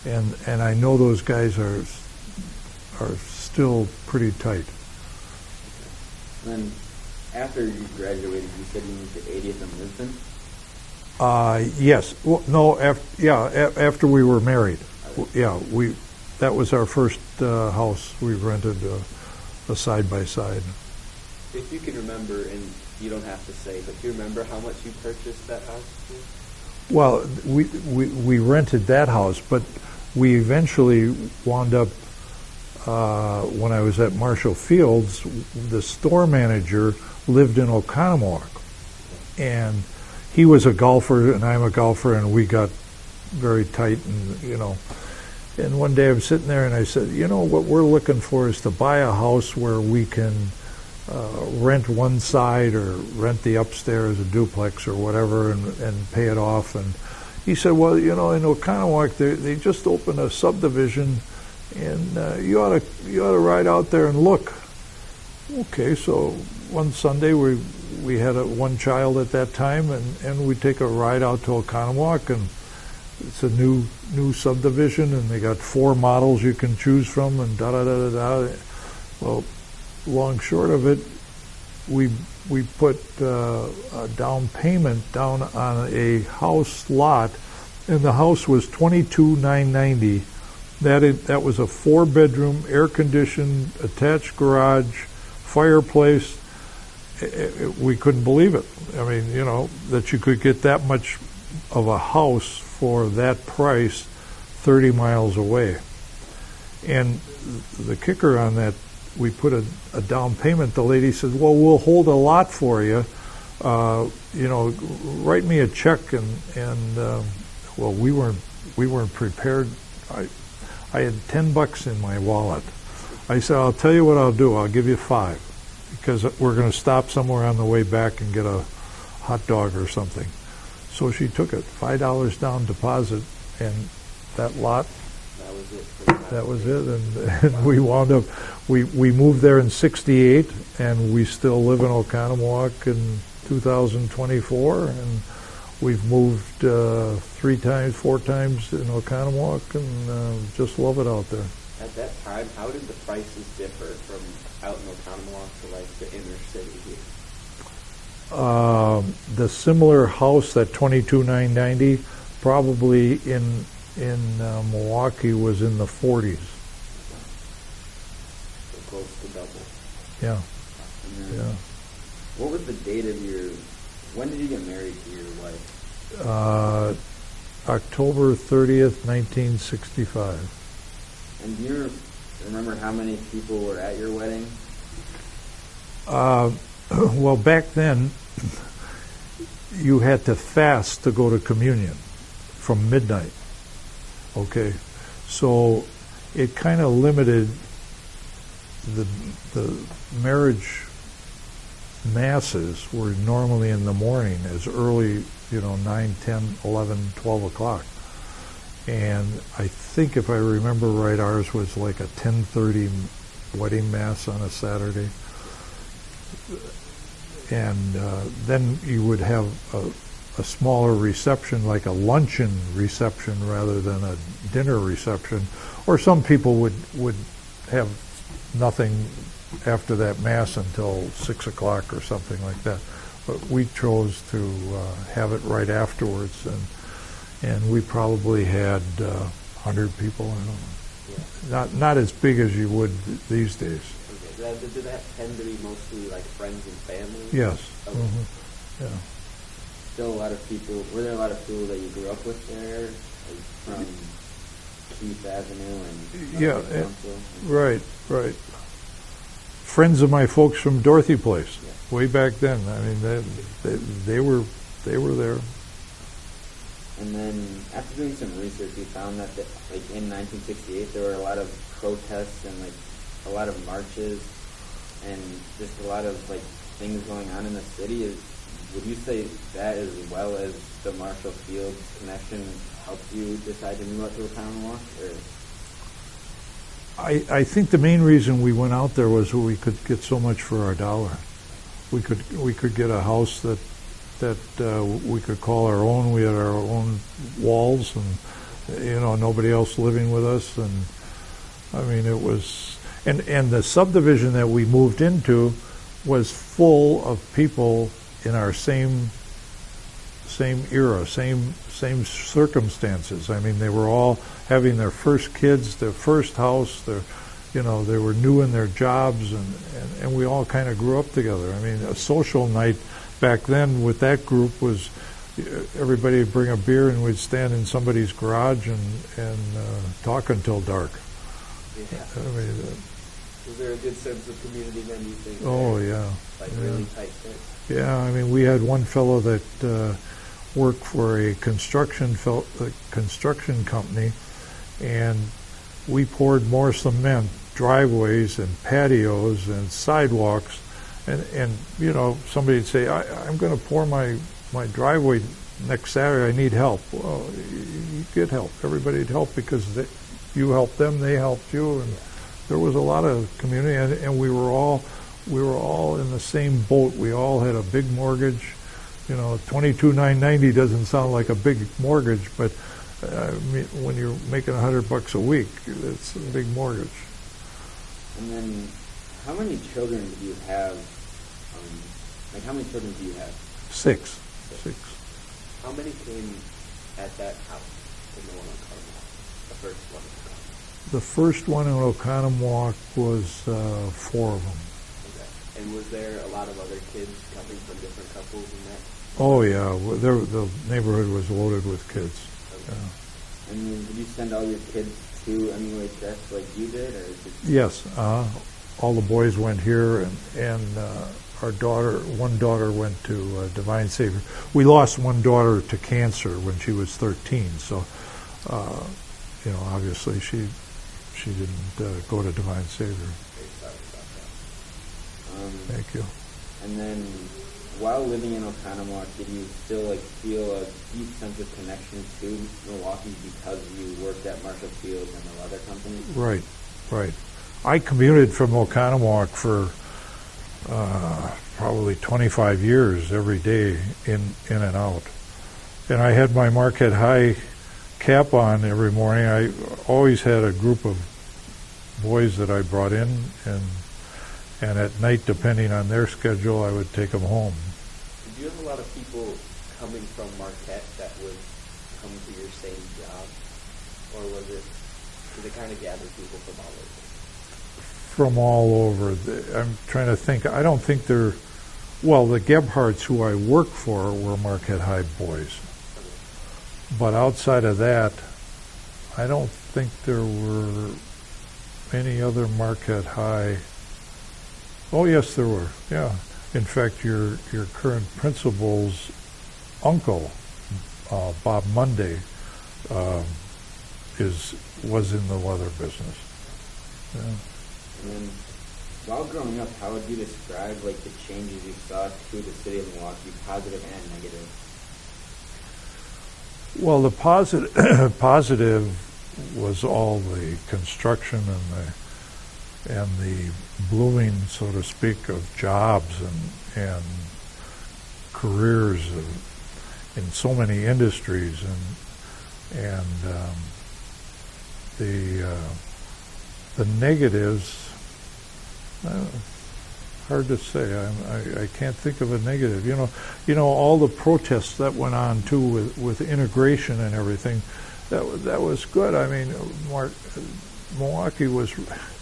S5: and I know those guys are still pretty tight.
S4: Then after you graduated, you said you moved to 80th and Lisbon?
S5: Yes. Well, no. After we were married. Yeah, that was our first house. We rented a side by side.
S2: If you can remember, and you don't have to say, but do you remember how much you purchased that house for?
S5: Well, we rented that house, but we eventually wound up, when I was at Marshall Fields, the store manager lived in Oconomowoc, and he was a golfer and I'm a golfer, and we got very tight, and one day I'm sitting there and I said, what we're looking for is to buy a house where we can rent one side or rent the upstairs, a duplex or whatever, and pay it off. And he said, well, in Oconomowoc, they just opened a subdivision, and you ought to ride out there and look. Okay, so one Sunday we had one child at that time, and we take a ride out to Oconomowoc, and it's a new subdivision, and they got 4 models you can choose from, and da-da-da-da-da. Well, long short of it, we put a down payment down on a house lot, and the house was $22,990. That was a 4-bedroom, air-conditioned, attached garage, fireplace. We couldn't believe it. I mean, that you could get that much of a house for that price 30 miles away. And the kicker on that, we put a down payment. The lady said, well, we'll hold a lot for you. Write me a check. And well, we weren't prepared. I had $10 in my wallet. I said, I'll tell you what I'll do. I'll give you 5, because we're going to stop somewhere on the way back and get a hot dog or something. So she took it, $5 down deposit, and that lot, that was it. And we wound up, we moved there in '68, and we still live in Oconomowoc in 2024, and we've moved 4 times in Oconomowoc, and just love it out there.
S2: At that time, how did the prices differ from out in Oconomowoc to like the inner city here?
S5: The similar house, that $22,990, probably in Milwaukee was in the 40s.
S2: So close to double.
S5: Yeah. Yeah.
S4: What was the date of when did you get married to your wife?
S5: October 30th, 1965.
S4: And do you remember how many people were at your wedding?
S5: Well, back then, you had to fast to go to communion from midnight. Okay, so it kind of limited the marriage masses were normally in the morning, as early, 9, 10, 11, 12 o'clock. And I think if I remember right, ours was like a 10:30 wedding mass on a Saturday. And then you would have a smaller reception, like a luncheon reception rather than a dinner reception. Or some people would have nothing after that mass until 6 o'clock or something like that. But we chose to have it right afterwards, and we probably had 100 people. I don't know.
S2: Yeah.
S5: Not as big as you would these days.
S2: Okay. Did that tend to be mostly like friends and family?
S5: Yes.
S2: Okay.
S5: Yeah.
S4: Still a lot of people. Were there a lot of people that you grew up with there, like from Keith Avenue and
S5: Yeah,
S4: Council?
S5: Right. Friends of my folks from Dorothy Place,
S4: Yeah.
S5: way back then. I mean, they were there.
S4: And then after doing some research, we found that like in 1968 there were a lot of protests and like a lot of marches and just a lot of like things going on in the city. Would you say that, as well as the Marshall Fields connection, helped you decide to move out to Oconomowoc? Or
S5: I think the main reason we went out there was we could get so much for our dollar. We could get a house that we could call our own. We had our own walls, and nobody else living with us. And I mean, it was, and the subdivision that we moved into was full of people in our same era, same circumstances. I mean, they were all having their first kids, their first house. They were new in their jobs, and we all kind of grew up together. I mean, a social night back then with that group was everybody would bring a beer and we'd stand in somebody's garage and talk until dark.
S2: Yeah.
S5: I mean,
S2: Was there a good sense of community then, you think?
S5: oh yeah.
S2: Like
S5: Yeah.
S2: really tight fit?
S5: Yeah, I mean, we had one fellow that worked for a construction company, and we poured more cement, driveways and patios and sidewalks, and somebody'd say, I'm going to pour my driveway next Saturday, I need help. Well, you get help. Everybody'd help because you helped them, they helped you, and there was a lot of community, and we were all in the same boat. We all had a big mortgage. $22,990 doesn't sound like a big mortgage, but when you're making $100 a week, it's a big mortgage.
S4: And then, how many children do you have? How many children do you have?
S5: Six.
S2: How many came at that house in the one on Oconomowoc? The first one in Oconomowoc?
S5: The first one in Oconomowoc was 4 of them.
S2: Okay. And was there a lot of other kids coming from different couples in that?
S5: Oh yeah, the neighborhood was loaded with kids.
S2: Okay.
S5: Yeah.
S4: And then, did you send all your kids to MUHS like you did, or is it?
S5: Yes, all the boys went here, and one daughter went to Divine Savior. We lost one daughter to cancer when she was 13, so obviously she didn't go to Divine Savior.
S2: Very sorry about that.
S5: Thank you.
S4: And then, while living in Oconomowoc, did you still feel a deep sense of connection to Milwaukee because you worked at Marshall Fields and the leather company?
S5: Right. I commuted from Oconomowoc for probably 25 years every day in and out. And I had my Marquette High cap on every morning. I always had a group of boys that I brought in, and at night, depending on their schedule, I would take them home.
S2: Did you have a lot of people coming from Marquette that would come to your same job? Or did it kind of gather people from all over?
S5: From all over. I'm trying to think. I don't think the Gebhardts who I worked for were Marquette High boys. But outside of that, I don't think there were any other Marquette High. Oh, yes, there were. Yeah. In fact, your current principal's uncle, Bob Monday, was in the leather business. Yeah.
S4: And then, While growing up, how would you describe like the changes you saw through the city of Milwaukee, positive and negative?
S5: Well, the positive was all the construction and the blooming, so to speak, of jobs and careers in so many industries, and the negatives. Hard to say. I can't think of a negative. You know, all the protests that went on too with integration and everything. That was good. I mean, Milwaukee was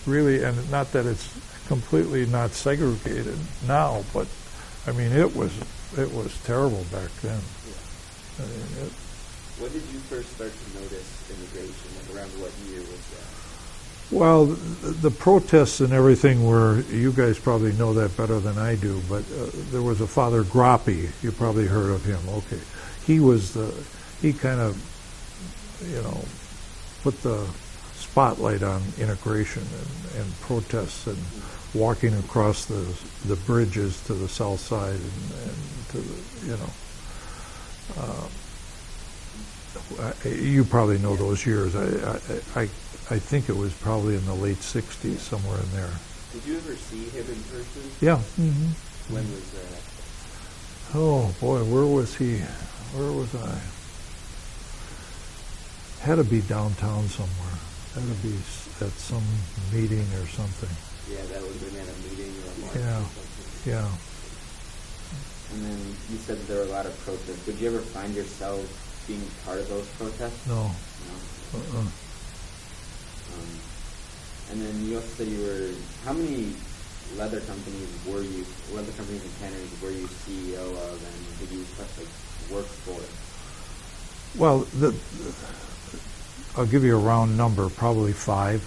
S5: really, and not that it's completely not segregated now, but I mean it was terrible back then.
S2: Yeah.
S5: I mean,
S2: When did you first start to notice immigration? Like around what year was that?
S5: well, the protests and everything were, you guys probably know that better than I do, but there was a Father Groppi. You probably heard of him. Okay. He kind of, put the spotlight on integration and protests and walking across the bridges to the south side and to the, you probably know those years. I think it was probably in the late 60s, somewhere in there.
S2: Did you ever see him in person?
S5: Yeah. Mm-hmm.
S2: When was that?
S5: Oh, boy, where was he? Where was I? Had to be downtown somewhere. Had to be at some meeting or something.
S2: Yeah, that would have been at a meeting or a march
S5: Yeah.
S2: or something.
S5: Yeah.
S4: And then you said there were a lot of protests. Would you ever find yourself being part of those protests?
S5: No.
S4: No. And then you also said you were, how many leather companies and tanneries were you CEO of, and did you work for?
S5: Well, I'll give you a round number, probably 5.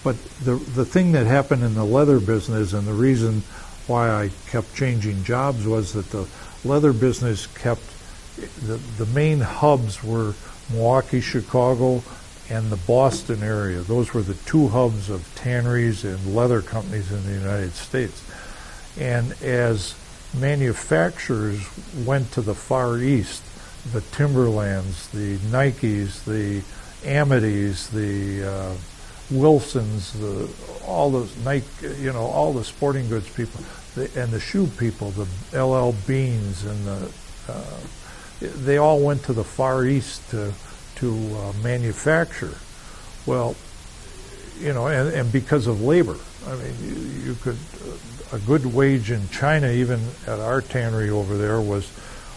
S5: But the thing that happened in the leather business, and the reason why I kept changing jobs, was that the leather business kept, the main hubs were Milwaukee, Chicago, and the Boston area. Those were the 2 hubs of tanneries and leather companies in the United States. And as manufacturers went to the Far East, the Timberlands, the Nikes, the Amitys, the Wilsons, all those Nike, all the sporting goods people, and the shoe people, the LL Beans, and they all went to the Far East to manufacture. Well, and because of labor. I mean, you could, a good wage in China, even at our tannery over there, was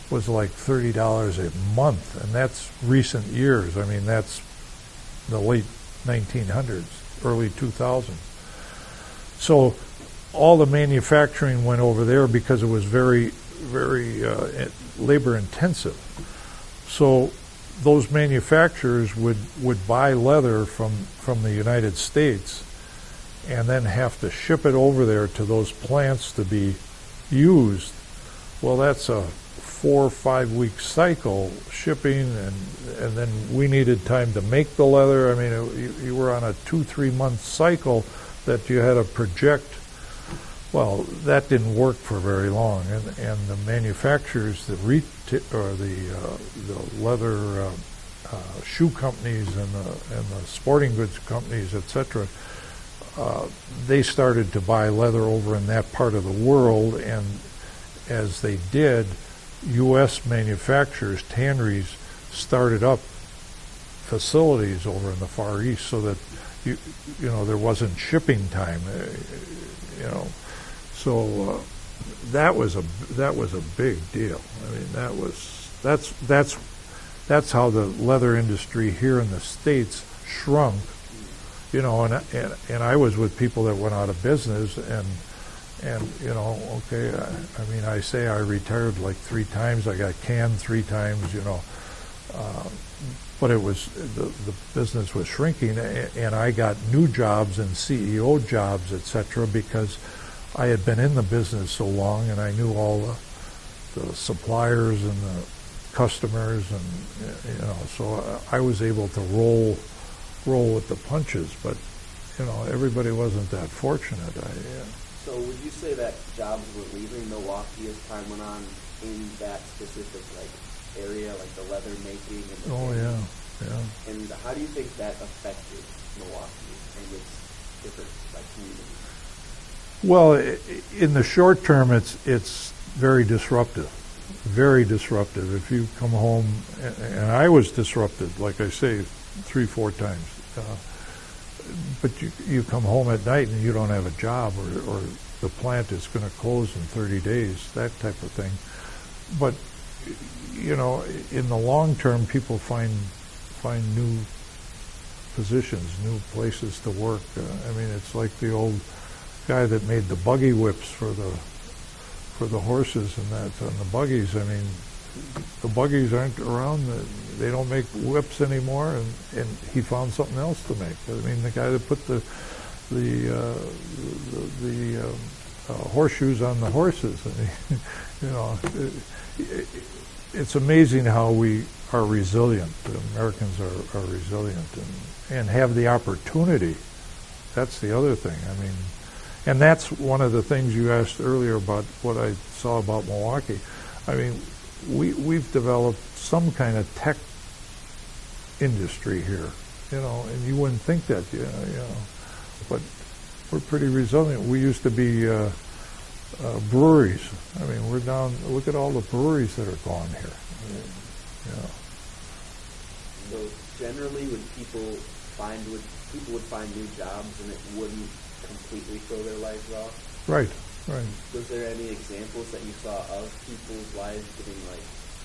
S5: like $30 a month, and that's recent years. I mean, that's the late 1900s, early 2000s. So all the manufacturing went over there because it was very, very labor intensive. So those manufacturers would buy leather from the United States and then have to ship it over there to those plants to be used. Well, that's a 4 or 5 week cycle, shipping, and then we needed time to make the leather. I mean, you were on a 2-3 month cycle that you had to project. Well, that didn't work for very long, and the manufacturers, the leather shoe companies and the sporting goods companies, etc., they started to buy leather over in that part of the world, and as they did, U.S. manufacturers, tanneries, started up facilities over in the Far East so that there wasn't shipping time, So that was a big deal. I mean, that's how the leather industry here in the States shrunk. And I was with people that went out of business, and okay, I mean, I say I retired like 3 times. I got canned 3 times, but it was the business was shrinking, and I got new jobs and CEO jobs, etc., because I had been in the business so long, and I knew all the suppliers and the customers, and so I was able to roll with the punches. But everybody wasn't that fortunate.
S2: So would you say that jobs were leaving Milwaukee as time went on in that specific area, like the leather making and the
S5: Yeah.
S2: And how do you think that affected Milwaukee and its different communities?
S5: Well, in the short term, it's very disruptive. Very disruptive. If you come home, and I was disrupted, like I say, 3-4 times. But you come home at night and you don't have a job, or the plant is going to close in 30 days, that type of thing. But, in the long term, people find new positions, new places to work. It's like the old guy that made the buggy whips for the horses and that, and the buggies. The buggies aren't around. They don't make whips anymore, and he found something else to make. The guy that put the horseshoes on the horses. It's amazing how we are resilient. Americans are resilient and have the opportunity. That's the other thing. And that's one of the things you asked earlier about what I saw about Milwaukee. We've developed some kind of tech industry here, and you wouldn't think that, but we're pretty resilient. We used to be breweries. We're down. Look at all the breweries that are gone here.
S2: So generally, people would find new jobs, and it wouldn't completely throw their lives off.
S5: Right.
S2: Was there any examples that you saw of people's lives getting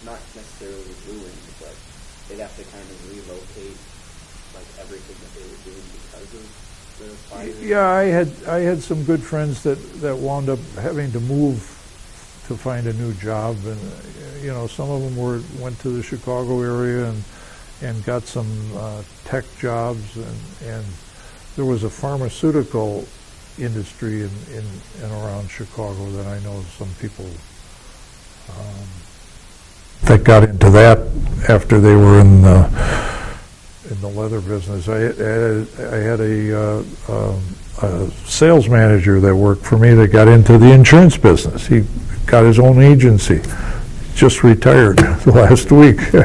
S2: not necessarily ruined, but they'd have to kind of relocate everything that they were doing because of the fire?
S5: Yeah, I had some good friends that wound up having to move to find a new job, and some of them went to the Chicago area and got some tech jobs, and there was a pharmaceutical industry in and around Chicago that I know some people that got into that after they were in the leather business. I had a sales manager that worked for me that got into the insurance business. He got his own agency. Just retired last week. You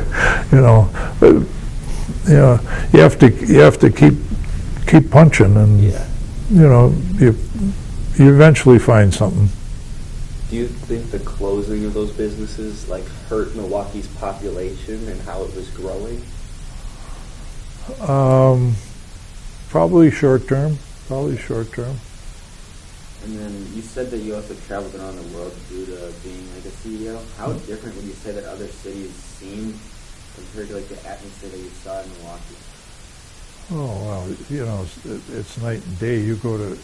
S5: have to keep punching, and you eventually find something.
S2: Do you think the closing of those businesses hurt Milwaukee's population and how it was growing?
S5: Probably short term.
S4: And then you said that you also traveled around the world due to being a CEO. How different would you say that other cities seem compared to the atmosphere that you saw in Milwaukee?
S5: Oh well, it's night and day. You go to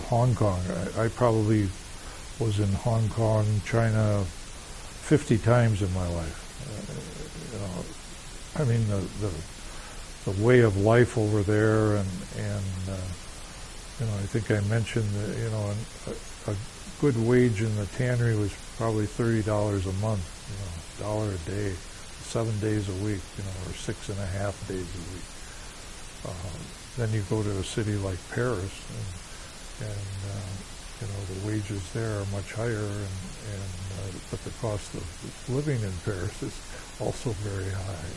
S5: Hong Kong. I probably was in Hong Kong, China, 50 times in my life. The way of life over there, and I think I mentioned that a good wage in the tannery was probably $30 a month. $1 a day, 7 days a week, or 6.5 days a week. Then you go to a city like Paris, and the wages there are much higher, but the cost of living in Paris is also very high.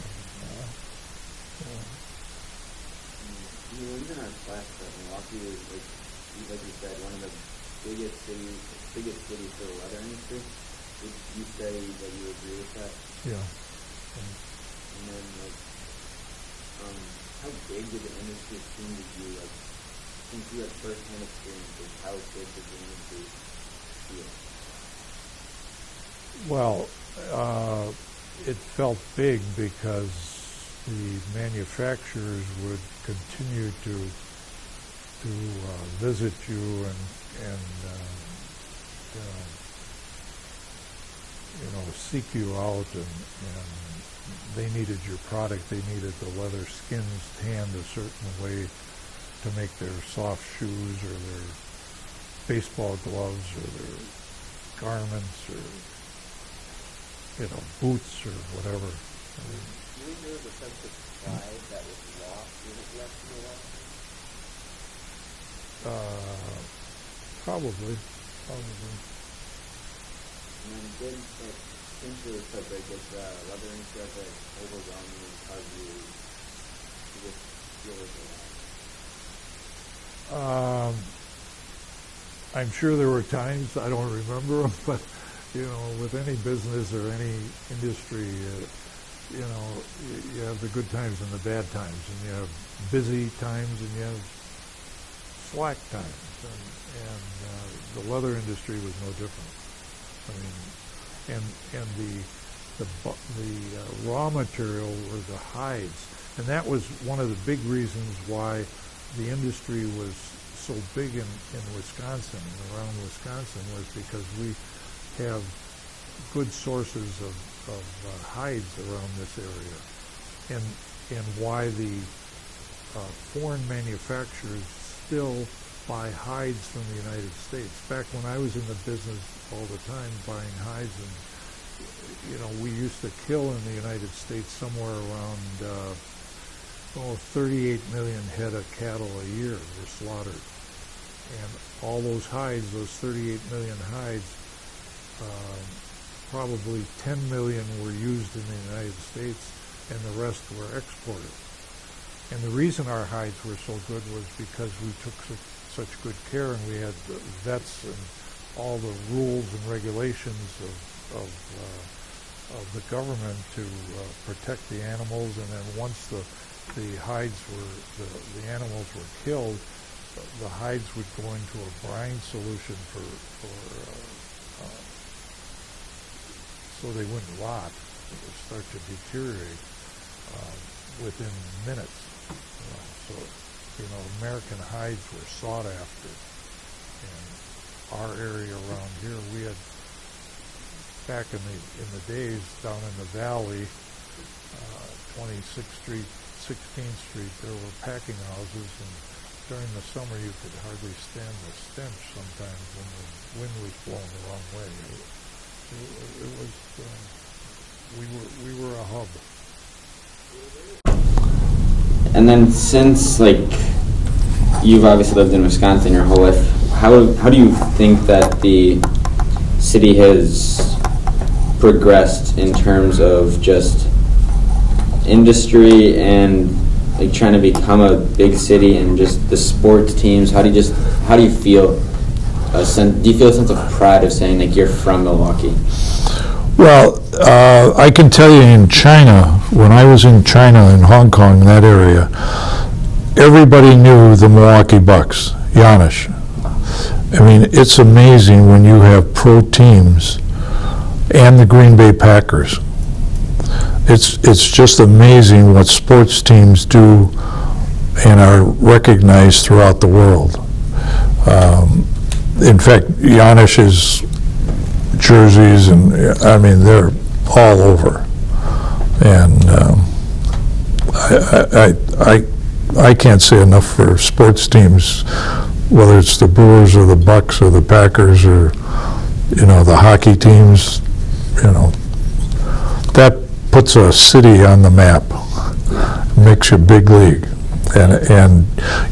S4: In our class, Milwaukee is, like you said, one of the biggest cities for the leather industry. Would you say that you agree with that?
S5: Yeah.
S4: And then, how big did the industry seem to you? Since you had first-hand experiences, how big did the industry feel?
S5: Well, it felt big because the manufacturers would continue to visit you and seek you out, and they needed your product. They needed the leather skins tanned a certain way to make their soft shoes or their baseball gloves or their garments or boots or whatever.
S2: Do you think there was a sense of pride that was lost when it left Milwaukee?
S5: Probably.
S4: And then since you were so big, did the leather industry ever overwhelm you and cause you to just feel like
S5: I'm sure there were times, I don't remember them, but, with any business or any industry, you have the good times and the bad times, and you have busy times and you have slack times, and the leather industry was no different. I mean, and the raw material were the hides, and that was one of the big reasons why the industry was so big in Wisconsin and around Wisconsin, was because we have good sources of hides around this area, and why the foreign manufacturers still buy hides from the United States. Back when I was in the business all the time buying hides, and we used to kill in the United States somewhere around 38 million head of cattle a year were slaughtered. And all those hides, those 38 million hides, probably 10 million were used in the United States, and the rest were exported. And the reason our hides were so good was because we took such good care, and we had vets and all the rules and regulations of the government to protect the animals. And then once the hides were, the animals were killed, the hides would go into a brine solution so they wouldn't rot, it would start to deteriorate within minutes. So American hides were sought after. And our area around here, we had, back in the days down in the valley, 26th Street, 16th Street, there were packing houses, and during the summer you could hardly stand the stench sometimes when the wind was blowing the wrong way. It was, we were a hub.
S4: And then since, you've obviously lived in Wisconsin your whole life, how do you think that the city has progressed in terms of just industry and trying to become a big city, and just the sports teams? How do you feel? Do you feel a sense of pride of saying you're from Milwaukee?
S5: Well, I can tell you in China, when I was in China, in Hong Kong, that area, everybody knew the Milwaukee Bucks, Giannis. I mean, it's amazing when you have pro teams and the Green Bay Packers. It's just amazing what sports teams do and are recognized throughout the world. In fact, Giannis's jerseys, and they're all over. And I can't say enough for sports teams, whether it's the Brewers or the Bucks or the Packers or the hockey teams. That puts a city on the map, makes you big league, and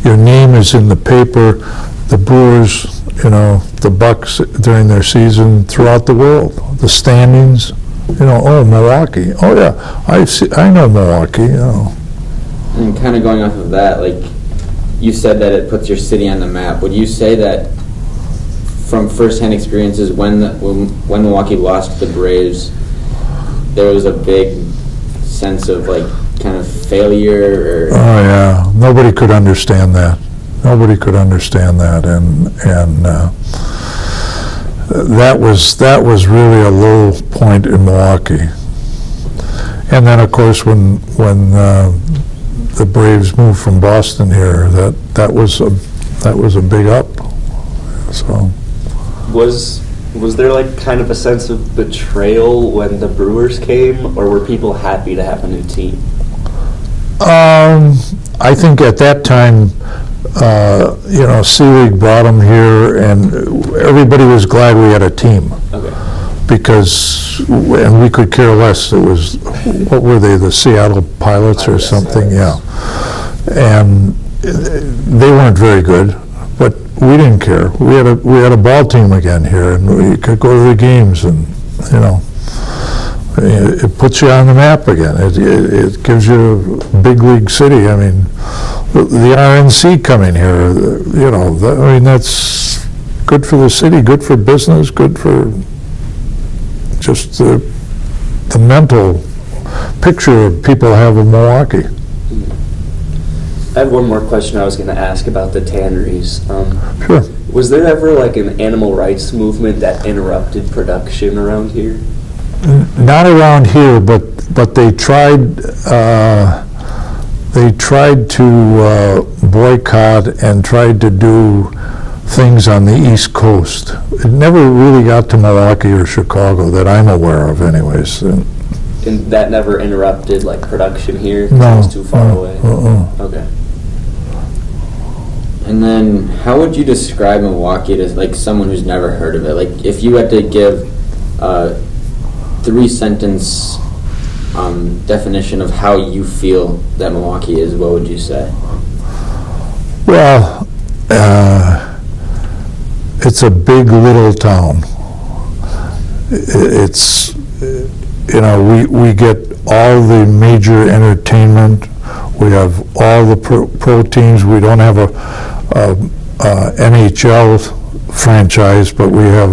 S5: your name is in the paper. The Brewers, the Bucks during their season throughout the world, the standings, Milwaukee. Oh yeah, I know Milwaukee.
S4: And kind of going off of that, you said that it puts your city on the map. Would you say that from firsthand experiences, when Milwaukee lost the Braves, there was a big sense of kind of failure?
S5: Oh yeah, nobody could understand that. Nobody could understand that, and that was really a low point in Milwaukee. And then, of course, when the Braves moved from Boston here, that was a big up. So
S2: was there kind of a sense of betrayal when the Brewers came, or were people happy to have a new team?
S5: I think at that time, C-League brought them here, and everybody was glad we had a team. Okay. Because, and we could care less. It was, what were they, the Seattle Pilots or something? Yeah. And they weren't very good, but we didn't care. We had a ball team again here, and we could go to the games, and it puts you on the map again. It gives you a big league city. I mean, the RNC coming here, I mean, that's good for the city, good for business, good for just the mental picture people have of Milwaukee.
S2: I have one more question I was going to ask about the tanneries.
S5: Sure.
S2: Was there ever like an animal rights movement that interrupted production around here?
S5: Not around here, but they tried. They tried to boycott and tried to do things on the East Coast. It never really got to Milwaukee or Chicago that I'm aware of, anyways.
S2: And that never interrupted like production here?
S5: No.
S2: It was too far away? Okay.
S4: And then, how would you describe Milwaukee to like someone who's never heard of it? Like, if you had to give a 3-sentence definition of how you feel that Milwaukee is, what would you say?
S5: Well, it's a big little town. It's we get all the major entertainment. We have all the pro teams. We don't have a NHL franchise, but we have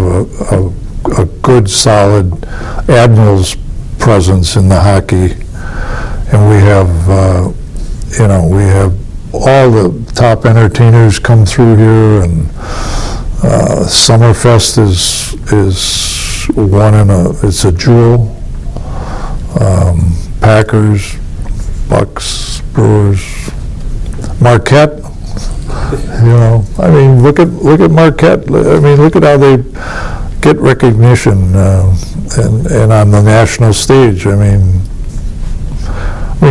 S5: a good, solid Admirals presence in the hockey, and we have we have all the top entertainers come through here, and Summerfest is one it's a jewel. Packers, Bucks, Brewers, Marquette. I mean, look at Marquette. I mean, look at how they get recognition and on the national stage. I mean,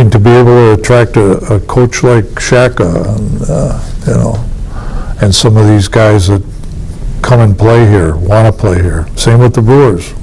S5: to be able to attract a coach like Shaka, and some of these guys that come and play here, want to play here. Same with the Brewers.